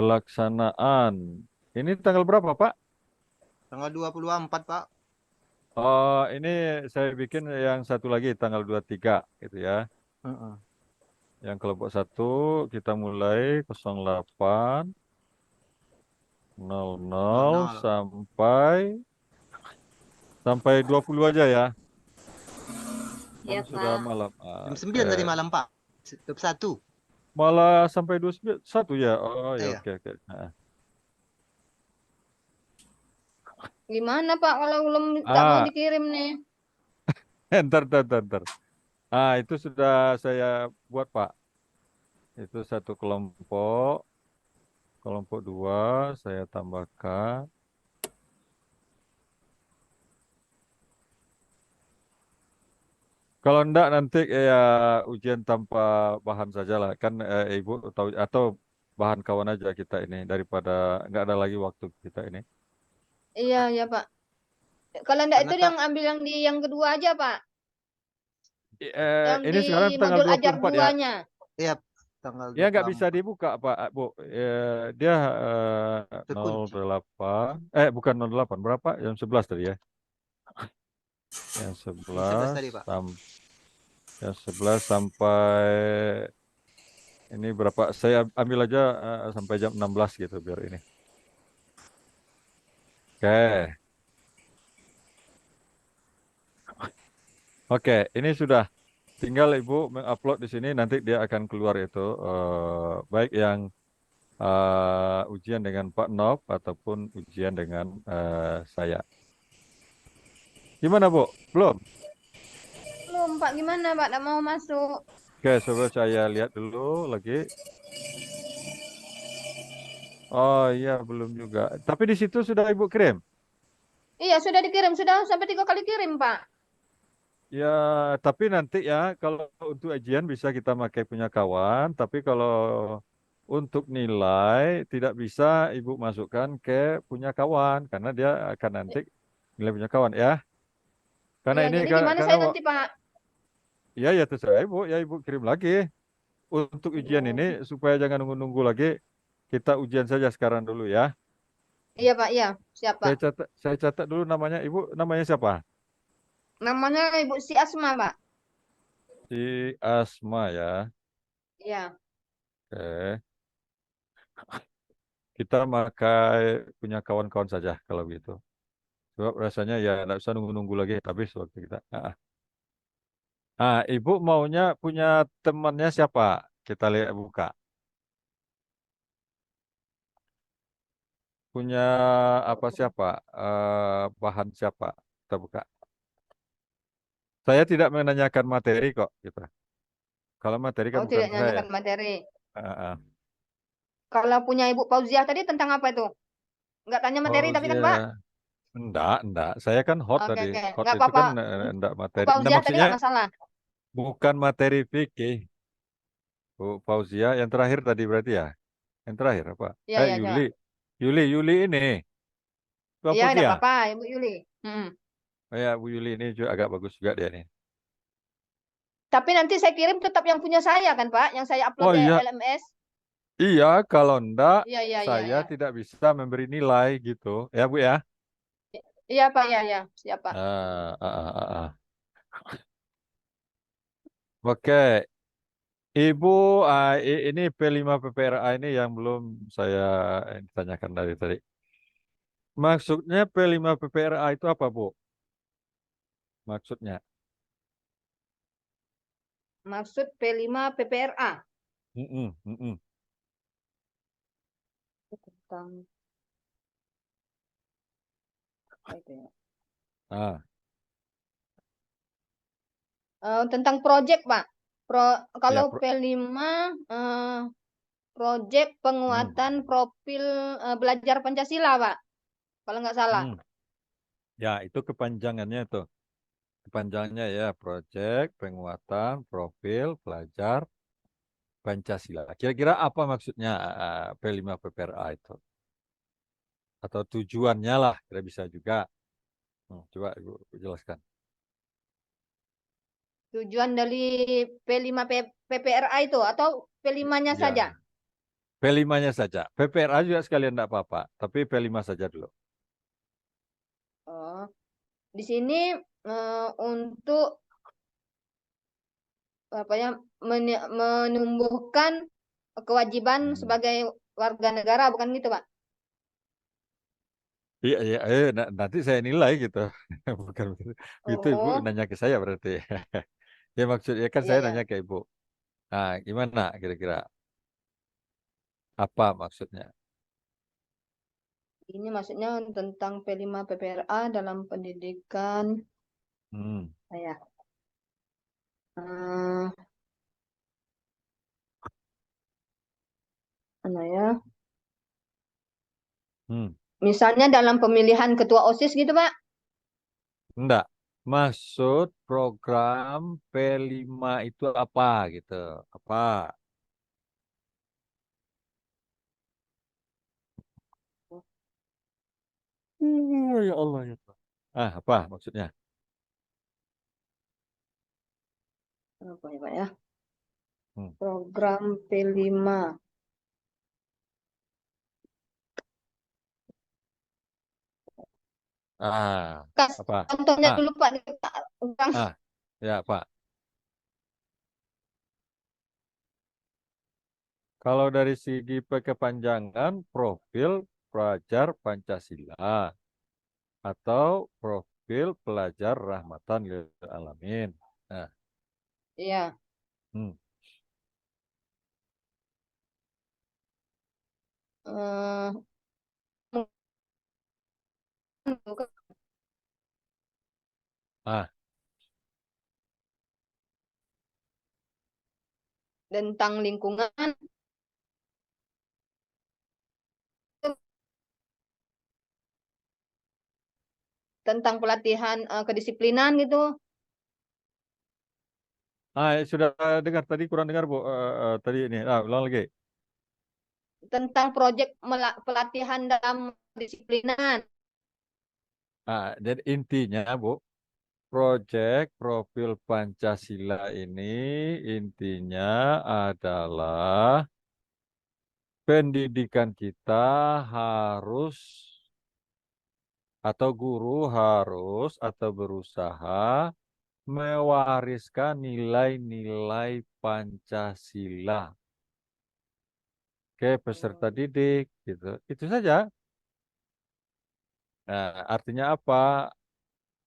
Pelaksanaan. Ini tanggal berapa, Pak? Tanggal 24, Pak. Oh, ini saya bikin yang satu lagi tanggal 23 gitu ya. Heeh. Yang kelompok 1 kita mulai 08 00 00. sampai 20 aja ya. Iya, Kan sudah Pak. malam. Jam Oke. 9 tadi malam, Pak. Jam 1. Malah sampai 21 ya. Oh ya, Iya. oke. Nah. Gimana Pak kalau belum nggak mau Ah, dikirim nih? ntar. Itu sudah saya buat, Pak. Itu satu kelompok. Kelompok 2 saya tambahkan. Kalau enggak nanti ya ujian tanpa bahan saja lah. Kan Ibu tahu atau bahan kawan aja kita ini daripada enggak ada lagi waktu kita ini. Iya ya Pak. Kalau enggak Karena itu tak yang ambil yang di yang kedua aja Pak. Yang Ini di sekarang tanggal modul ajar 24 ya. duanya. iya tanggal Ya nggak bisa 24 dibuka Pak, Bu. Dia terkunci. 08. Bukan 08. Berapa? Yang 11 tadi ya. Yang Yang 11 11 tadi, Pak. yang 11 sampai ini berapa? Saya ambil aja sampai jam 16 gitu biar ini. Oke. Oke, ini sudah tinggal Ibu mengupload di sini nanti dia akan keluar itu baik yang ujian dengan Pak Nop ataupun ujian dengan saya. Gimana, Bu? Belum? Belum Pak, gimana Pak? Nggak mau masuk. Oke, coba saya lihat dulu lagi. Oh iya, belum juga. Tapi di situ sudah Ibu kirim. Iya sudah dikirim, sudah sampai 3 kali kirim Pak. Ya, tapi nanti ya kalau untuk ujian bisa kita pakai punya kawan, tapi kalau untuk nilai tidak bisa Ibu masukkan ke punya kawan karena dia akan nanti nilai punya kawan ya. Karena Iya, ini jadi gimana karena saya nanti Pak? ya terserah Ibu, ya Ibu kirim lagi. Untuk ujian ini Aduh. supaya jangan nunggu-nunggu lagi, kita ujian saja sekarang dulu ya. Iya Pak, iya. Siap Pak. Saya catat dulu namanya. Ibu namanya siapa? Namanya Ibu Si Asma Pak. Si Asma ya. Iya. Oke. Kita pakai punya kawan-kawan saja kalau gitu. Sebab rasanya ya nggak usah nunggu-nunggu lagi habis waktu kita. Ibu maunya punya temannya siapa? Kita lihat buka. Punya apa siapa? Bahan siapa? Kita buka. Saya tidak menanyakan materi kok, gitu. Kalau materi kan Oh, bukan tidak saya. nyanyikan materi. Ah, ah. Kalau punya Ibu Fauziah tadi tentang apa itu? Nggak tanya materi tapi kan, Pak? Fauzia. Enggak. Saya kan hot Oke, tadi. oke. Hot Nggak itu apa-apa. kan enggak Bu materi. Nah, Fauziah tadi maksudnya nggak masalah. bukan materi fikih. Bu Fauzia yang terakhir tadi berarti ya? Yang terakhir apa? Iya, iya, Yuli. coba. Yuli ini. Bu Iya, nggak Fauzia. apa-apa, Ibu Yuli. Oh ya, Bu Yuli ini juga agak bagus juga dia nih. Tapi nanti saya kirim tetap yang punya saya kan, Pak? Yang saya upload Oh di iya, LMS. iya kalau enggak Iya, iya, iya, saya iya. tidak bisa memberi nilai gitu. Ya Bu ya. Iya, Pak, iya, iya. Siapa? Ah, ah, ah, ah, ah. Oke, Ibu, ini P5 PPRA ini yang belum saya tanyakan dari tadi. Maksudnya P5 PPRA itu apa, Bu? Maksudnya? Maksud P5 PPRA. Mm-mm, mm-mm. Tentang apa itu ya? Ah, Tentang project, Pak. ya, Kalau P5 project hmm, penguatan profil belajar Pancasila, Pak. Kalau nggak salah. ya itu kepanjangannya itu. Kepanjangannya ya, Project Penguatan Profil Pelajar Pancasila. Kira-kira apa maksudnya P5 PPRA itu? Atau tujuannya lah, kira bisa juga. Coba Ibu jelaskan. Tujuan dari P5 PPRA itu atau P5-nya saja? Ya, P5-nya saja. PPRA juga sekalian enggak apa-apa, tapi P5 saja dulu. Oh, di sini untuk apa ya menumbuhkan kewajiban Hmm. sebagai warga negara, bukan gitu, Pak? Iya, iya, nanti saya nilai gitu. Bukan begitu. Itu Ibu Oh, nanya ke saya berarti. Ya maksudnya kan iya, saya ya. nanya ke Ibu. Nah, gimana kira-kira? Apa maksudnya? Ini maksudnya tentang P5 PPRA dalam pendidikan Hmm. saya. Eh, mana ya? Hmm. Misalnya dalam pemilihan ketua OSIS gitu, Pak. Enggak. Maksud program P5 itu apa gitu? Apa? Ya Allah ya Tuhan. Apa maksudnya? Apa ya, Pak ya? Hmm. Program P5. Apa? Contohnya Ah, dulu, Pak. Program ya Pak. Kalau dari segi kepanjangan profil pelajar Pancasila atau profil pelajar rahmatan lil alamin. Nah, iya. hmm. Eh, Ah, tentang lingkungan, tentang pelatihan kedisiplinan gitu, sudah dengar tadi kurang dengar Bu. Tadi ini, ulang lagi. tentang proyek pelatihan dalam kedisiplinan. Dan intinya Bu, proyek profil Pancasila ini intinya adalah pendidikan kita harus atau guru harus atau berusaha mewariskan nilai-nilai Pancasila ke peserta didik gitu. Itu saja. Nah, artinya apa?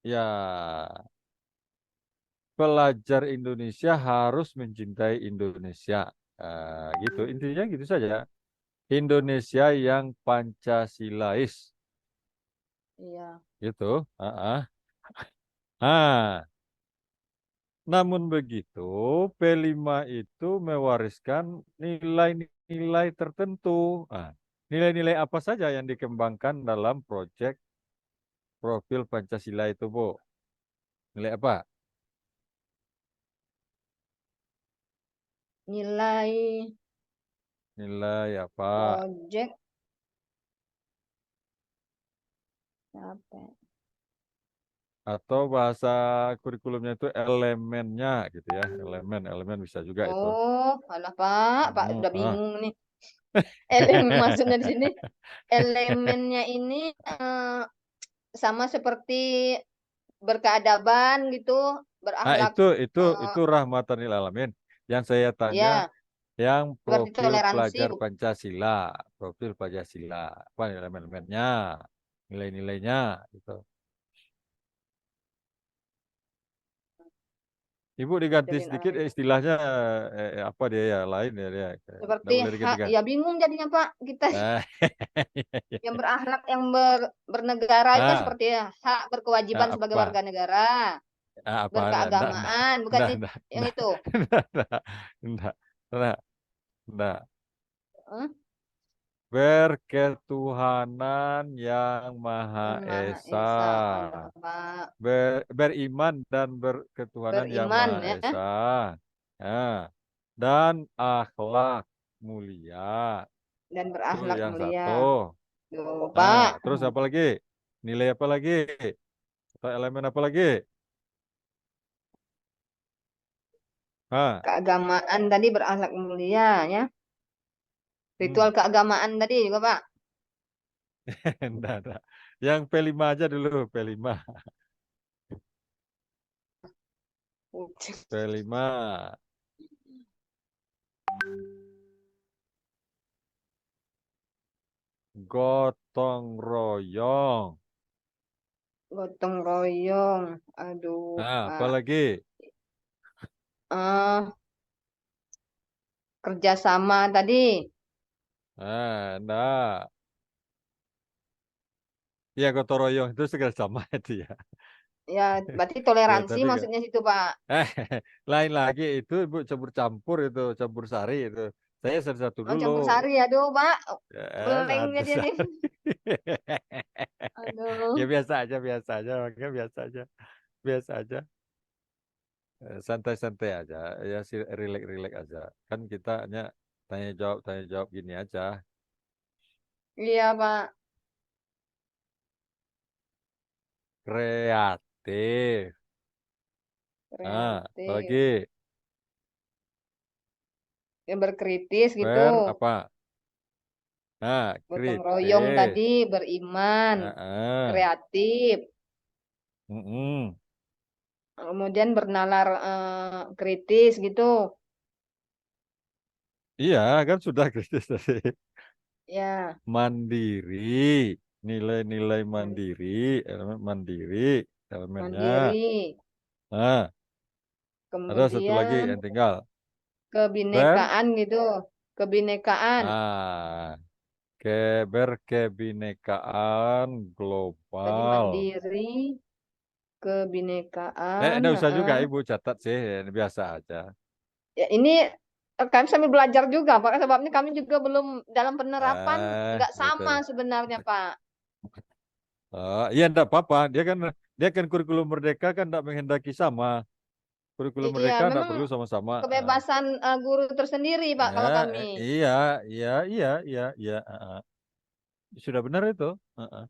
Ya, pelajar Indonesia harus mencintai Indonesia. Gitu. Intinya gitu saja. Indonesia yang Pancasilais. Iya. Gitu. Ah, namun begitu, P5 itu mewariskan nilai-nilai tertentu. Nilai-nilai apa saja yang dikembangkan dalam proyek profil Pancasila itu, Bu? Nilai apa? Nilai Nilai apa? project apa? Atau bahasa kurikulumnya itu elemennya gitu ya. Elemen bisa juga itu. Oh, alah Pak, Pak Hmm, udah ah. bingung nih. Elemen maksudnya di sini. Elemennya ini sama seperti berkeadaban gitu, berakhlak. Itu eh, rahmatan lil alamin. Yang saya tanya ya, yang seperti profil toleransi. pelajar Pancasila, profil Pancasila, apa elemen-elemennya, nilai-nilainya gitu. Ibu diganti Jalin sedikit alami. istilahnya apa dia ya lain ya dia. Seperti Nggak boleh digantikan. ya bingung jadinya Pak kita Ah, yang berakhlak yang bernegara itu kan ah, seperti ya, hak berkewajiban sebagai apa? warga negara, Apa? berkeagamaan, bukan yang itu. Enggak, enggak, enggak. Hah? Berketuhanan yang Maha Yang Maha Esa. Esa, Allah Pak. Beriman dan berketuhanan yang Beriman Maha ya Esa. Nah, dan akhlak mulia. dan Itu berakhlak yang mulia. satu. Tuh, Nah, Pak. terus apa lagi? Nilai apa lagi? Atau elemen apa lagi? Hah? Keagamaan tadi berakhlak mulia ya. Hmm. Ritual keagamaan tadi juga Pak. Enggak. Yang P5 aja dulu, P5. P5. Gotong royong. Gotong royong. Aduh, Nah, apa Pak. lagi? eh Kerjasama tadi. Nah, enggak. Ya, gotong royong itu segera sama itu ya. Ya, berarti Ya, toleransi tapi maksudnya situ, Pak. eh lain lagi itu Ibu campur-campur itu, campur sari itu. Saya satu-satu Oh, dulu. campur sari, aduh, Pak. Beleng Satu jadi ini. sari. Ya Aduh. biasa aja, makanya biasa aja. Biasa aja. Santai-santai aja, ya sih relax-relax aja. Kan kita hanya tanya jawab gini aja. Iya, Pak. Kreatif. Nah, Kreatif. apalagi Yang berkritis gitu. apa? Nah, Gotong royong kritis. tadi, beriman, Heeh. kreatif. Mm-mm. Kemudian bernalar kritis gitu. Iya, kan sudah kritis tadi. Ya, Mandiri, nilai-nilai mandiri, elemen mandiri, elemennya. mandiri. Nah, ada satu lagi Kemudian yang tinggal. Ber, kebinekaan gitu. Kebinekaan. ah, berkebinekaan Tadi global. mandiri, kebinekaan. Enggak usah juga Heeh. Ibu catat sih, biasa aja. Ya, ini kami sambil belajar juga, Pak. Sebabnya kami juga belum dalam penerapan nggak Gitu. sama sebenarnya, Pak. Iya enggak apa-apa. Dia kan kurikulum merdeka kan enggak menghendaki sama. Kurikulum Iya, merdeka enggak memang perlu sama-sama. kebebasan guru tersendiri, Pak, kalau kami. Iya, iya, iya, iya, iya. Sudah benar itu. Heeh.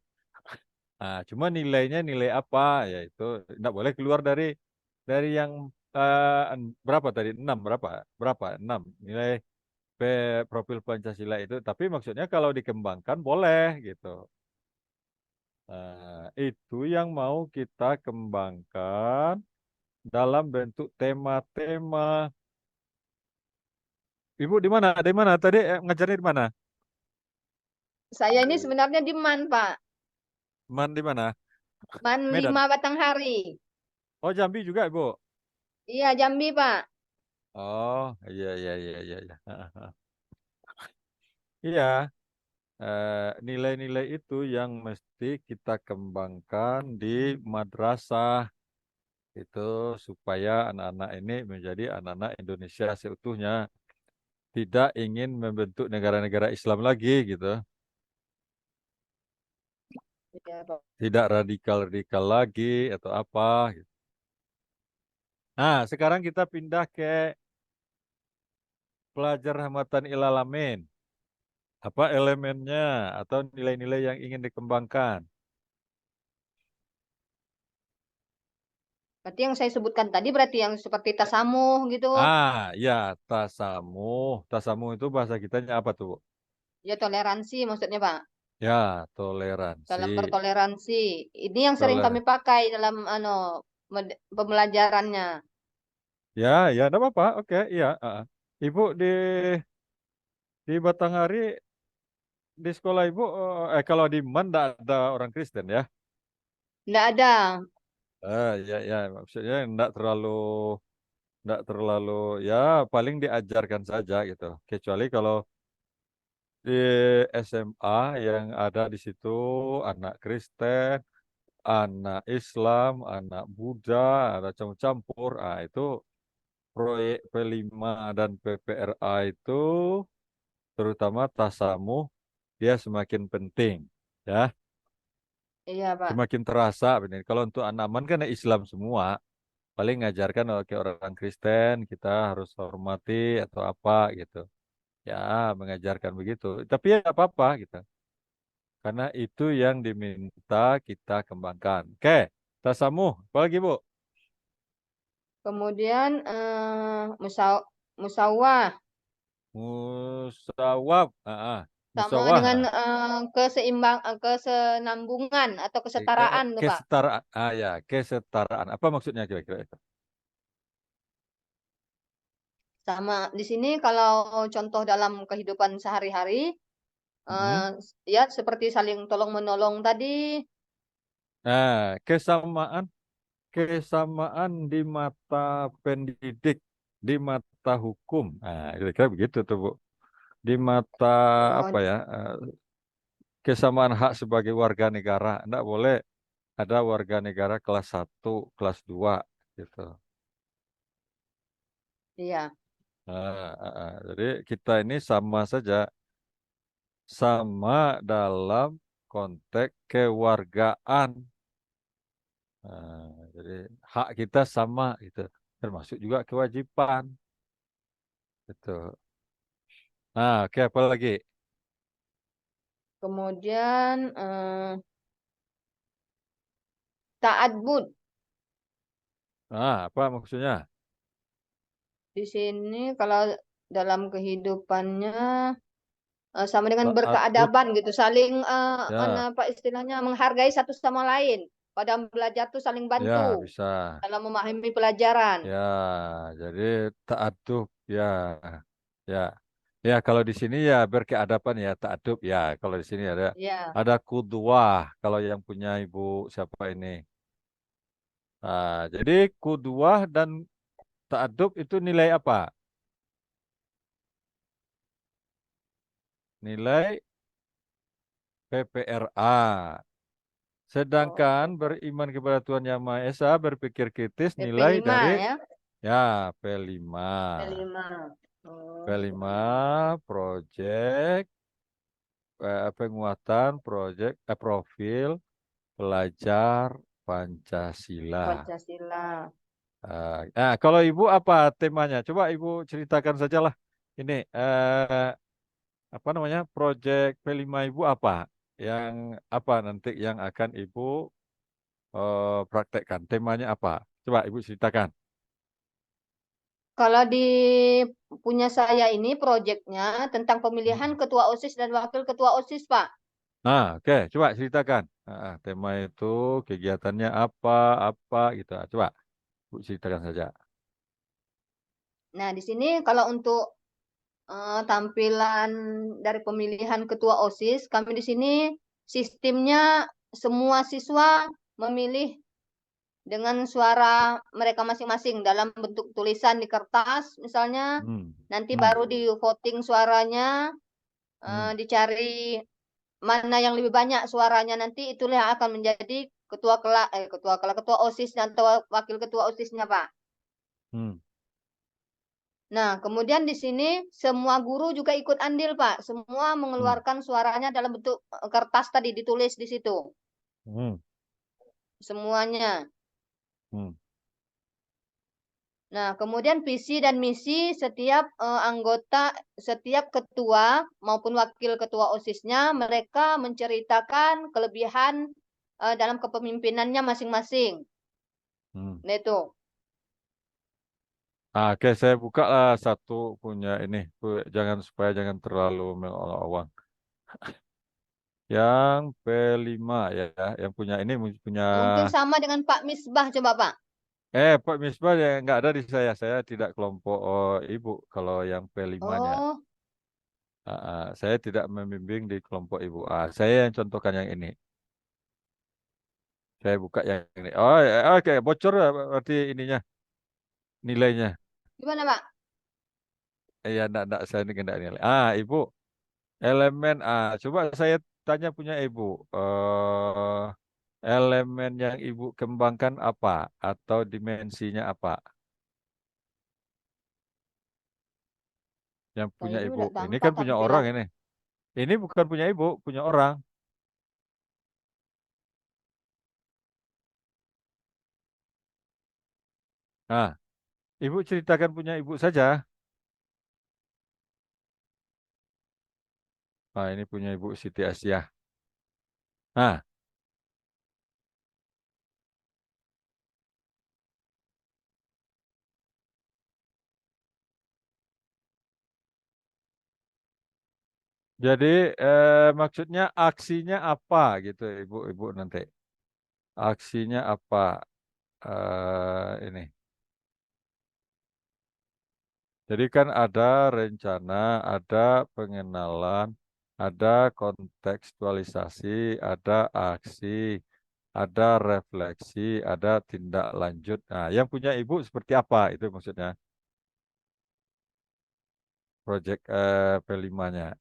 Cuma nilainya nilai apa? Yaitu enggak boleh keluar dari yang berapa tadi? 6 berapa? Berapa? 6 nilai profil Pancasila itu. Tapi maksudnya kalau dikembangkan boleh gitu. Itu yang mau kita kembangkan dalam bentuk tema-tema. Ibu di mana? Di mana? Tadi ngajarnya di mana? Saya ini sebenarnya di MAN, Pak. Man di mana? MAN Medan. 5 Batanghari. Oh, Jambi juga, Ibu. Iya, Jambi, Pak. Oh, iya, iya, iya, iya, iya. Iya, nilai-nilai itu yang mesti kita kembangkan di madrasah itu supaya anak-anak ini menjadi anak-anak Indonesia seutuhnya, tidak ingin membentuk negara-negara Islam lagi gitu, Iya, Pak. tidak radikal-radikal lagi atau apa gitu. Nah, sekarang kita pindah ke pelajar rahmatan lil alamin. Apa elemennya atau nilai-nilai yang ingin dikembangkan? Berarti yang saya sebutkan tadi berarti yang seperti tasamuh gitu. Ya, tasamuh. Tasamuh itu bahasa kitanya apa tuh, Bu? Ya, toleransi maksudnya, Pak. Ya, toleransi. Dalam bertoleransi. Ini yang sering kami Toler. pakai dalam pembelajarannya. Ya, ya, enggak apa-apa. Oke, iya. Ibu di Batanghari, di sekolah Ibu, kalau di MAN enggak ada orang Kristen ya? Tidak ada. Ya, ya, maksudnya enggak terlalu, ya paling diajarkan saja gitu. Kecuali kalau di SMA yang ada di situ anak Kristen, anak Islam, anak Buddha, ada campur-campur. Itu proyek P5 dan PPRA itu terutama tasamuh dia semakin penting ya, Iya, Pak. semakin terasa benar. Kalau untuk anak aman kan Islam semua, paling ngajarkan oke orang Kristen kita harus hormati atau apa gitu. Ya, mengajarkan begitu. Tapi ya nggak apa-apa gitu. Karena itu yang diminta kita kembangkan. Oke, tasamuh. Apa lagi, Bu? Kemudian musawah Musawab. sama Musawah. dengan kesenambungan atau kesetaraan tuh, Pak. Kesetaraan. Ya, kesetaraan. Apa maksudnya kira-kira itu? Sama di sini kalau contoh dalam kehidupan sehari-hari Mm-mm. ya seperti saling tolong menolong tadi. Kesamaan, kesamaan di mata pendidik, di mata hukum. Kira-kira begitu tuh, Bu. Di mata apa Oh, ya? Kesamaan hak sebagai warga negara. Enggak boleh ada warga negara kelas 1, kelas 2 gitu. iya. Jadi kita ini sama saja, sama dalam konteks kewargaan. Jadi hak kita sama gitu, termasuk juga kewajiban. Gitu. Oke, apa lagi? Kemudian ta'addud. Apa maksudnya? Di sini kalau dalam kehidupannya sama dengan Ta'addud, berkeadaban gitu, saling ya, apa istilahnya menghargai satu sama lain. Pada belajar tuh saling ya bantu bisa. dalam memahami pelajaran. Ya, jadi ta'adub, ya, ya, ya. Kalau di sini ya berkeadaban ya ta'adub ya. Kalau di sini Ya, ada kudwah. Kalau yang punya ibu siapa ini? Jadi kudwah dan ta'adub itu nilai apa? Nilai PPRA. Sedangkan oh, beriman kepada Tuhan Yang Maha Esa, berpikir kritis, nilai PP5 dari ya, ya P5. P5. Oh, P5 project penguatan profil pelajar Pancasila. Pancasila. Kalau Ibu apa temanya? Coba Ibu ceritakan sajalah. Ini apa namanya? Project P5 Ibu apa? Yang apa nanti yang akan Ibu praktekkan? Temanya apa? Coba Ibu ceritakan. Kalau di punya saya ini proyeknya tentang pemilihan ketua OSIS dan wakil ketua OSIS, Pak. Oke, coba ceritakan. Tema itu kegiatannya apa, apa gitu. Coba Bu ceritakan saja. Nah, di sini kalau untuk tampilan dari pemilihan ketua OSIS, kami di sini sistemnya semua siswa memilih dengan suara mereka masing-masing dalam bentuk tulisan di kertas misalnya, nanti baru di voting suaranya, dicari mana yang lebih banyak suaranya, nanti itulah yang akan menjadi ketua OSIS atau wakil ketua OSISnya, Pak. Nah, kemudian di sini semua guru juga ikut andil, Pak. Semua mengeluarkan suaranya dalam bentuk kertas tadi ditulis di situ. Semuanya. Nah, kemudian visi dan misi setiap anggota, setiap ketua maupun wakil ketua OSISnya, mereka menceritakan kelebihan dalam kepemimpinannya masing-masing. Nah, itu. Oke, saya buka lah satu punya ini, supaya jangan terlalu melawang. Yang P5 ya, yang punya ini punya. Mungkin sama dengan Pak Misbah, coba Pak. Pak Misbah ya nggak ada di saya. Saya tidak kelompok ibu kalau yang P5-nya. Oh, Saya tidak membimbing di kelompok ibu. Saya yang contohkan yang ini. Saya buka yang ini. Oh, oke, bocor berarti ininya, nilainya. gimana Pak? Ya, enggak, saya ini enggak nilai. Ibu, elemen coba saya tanya punya ibu. Elemen yang ibu kembangkan apa atau dimensinya apa? Yang punya Saya ibu. udah Ini tanpa kan punya orang tampilan. ini. Ini bukan punya ibu, punya orang. Nah, ibu ceritakan punya ibu saja. Ini punya ibu Siti Asiyah. Nah, jadi maksudnya aksinya apa gitu ibu nanti. Aksinya apa ini? Jadi kan ada rencana, ada pengenalan, ada kontekstualisasi, ada aksi, ada refleksi, ada tindak lanjut. Nah, yang punya ibu seperti apa itu maksudnya? Proyek P5-nya.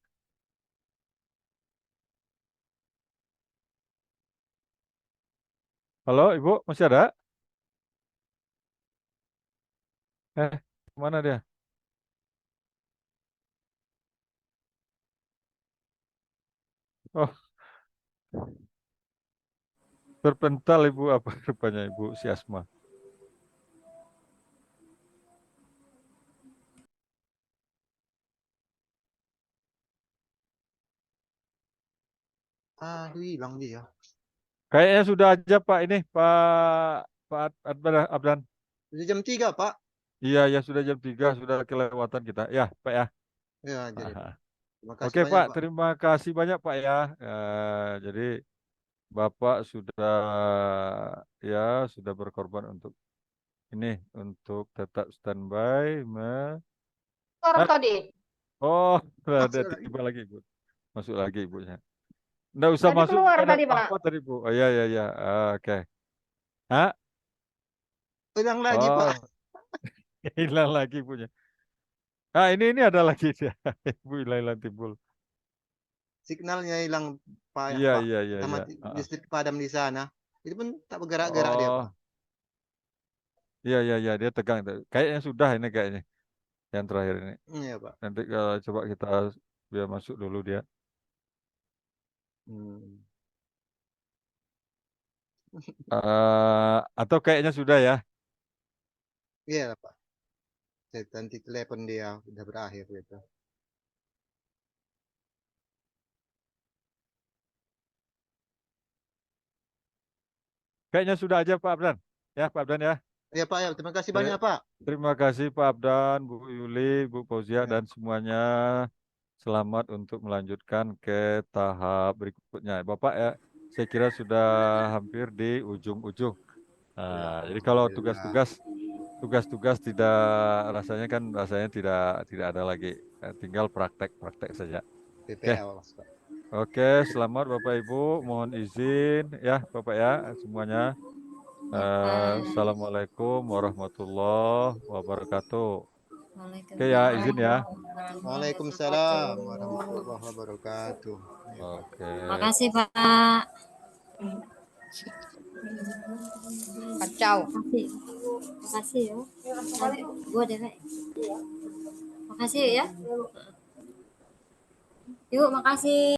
Halo, Ibu, masih ada? Mana dia? Oh, terpental Ibu apa rupanya Ibu si Asma. Hilang dia. Kayaknya sudah aja Pak ini, Pak Abdan. Sudah jam 3, Pak. Iya, ya sudah jam 3, sudah kelewatan kita. Ya, Pak ya. Ya, jadi. Aha. Terima kasih Oke banyak, Pak, Pak. terima kasih banyak Pak ya. Jadi Bapak sudah berkorban untuk ini, untuk tetap standby. Orang tadi. Oh, ada Masuk lagi. tiba lagi Ibu. Masuk lagi Ibunya. Nggak usah Tadi masuk, keluar ada tadi Pak. apa tadi Bu? Oh iya, iya, iya. Oke. Hah? Hilang lagi, Pak. Hilang lagi punya. Ini ada lagi dia. Ibu hilang timbul. Signalnya hilang, Pak, ya, Iya, Pak. iya, iya, Sama iya. listrik padam di sana. Itu pun tak bergerak-gerak dia, Pak. Oh, iya, iya, iya, dia tegang. Kayaknya sudah ini kayaknya yang terakhir ini. Iya, Pak. Nanti coba kita biar masuk dulu dia. Hmm. Atau kayaknya sudah ya. Iya, Pak. Nanti telepon dia udah berakhir gitu. Kayaknya sudah aja Pak Abdan. Ya, Pak Abdan ya. Ya, Pak, ya. Terima kasih Ya, banyak, Pak. terima kasih Pak Abdan, Bu Yuli, Bu Fauzia, Ya. dan semuanya. Selamat untuk melanjutkan ke tahap berikutnya. Bapak ya, saya kira sudah hampir di ujung-ujung. Ya, Jadi kalau alhamdulillah. tugas-tugas tugas-tugas tidak rasanya tidak ada lagi. Tinggal praktek saja. PPL. Oke, selamat Bapak Ibu. Mohon izin ya Bapak ya semuanya. Assalamualaikum warahmatullahi wabarakatuh. Oke ya, izin ya. Waalaikumsalam warahmatullahi wabarakatuh. Oke. Makasih Pak. Kacau. Makasih ya. Gue deh, Pak. Makasih ya. Yuk, makasih.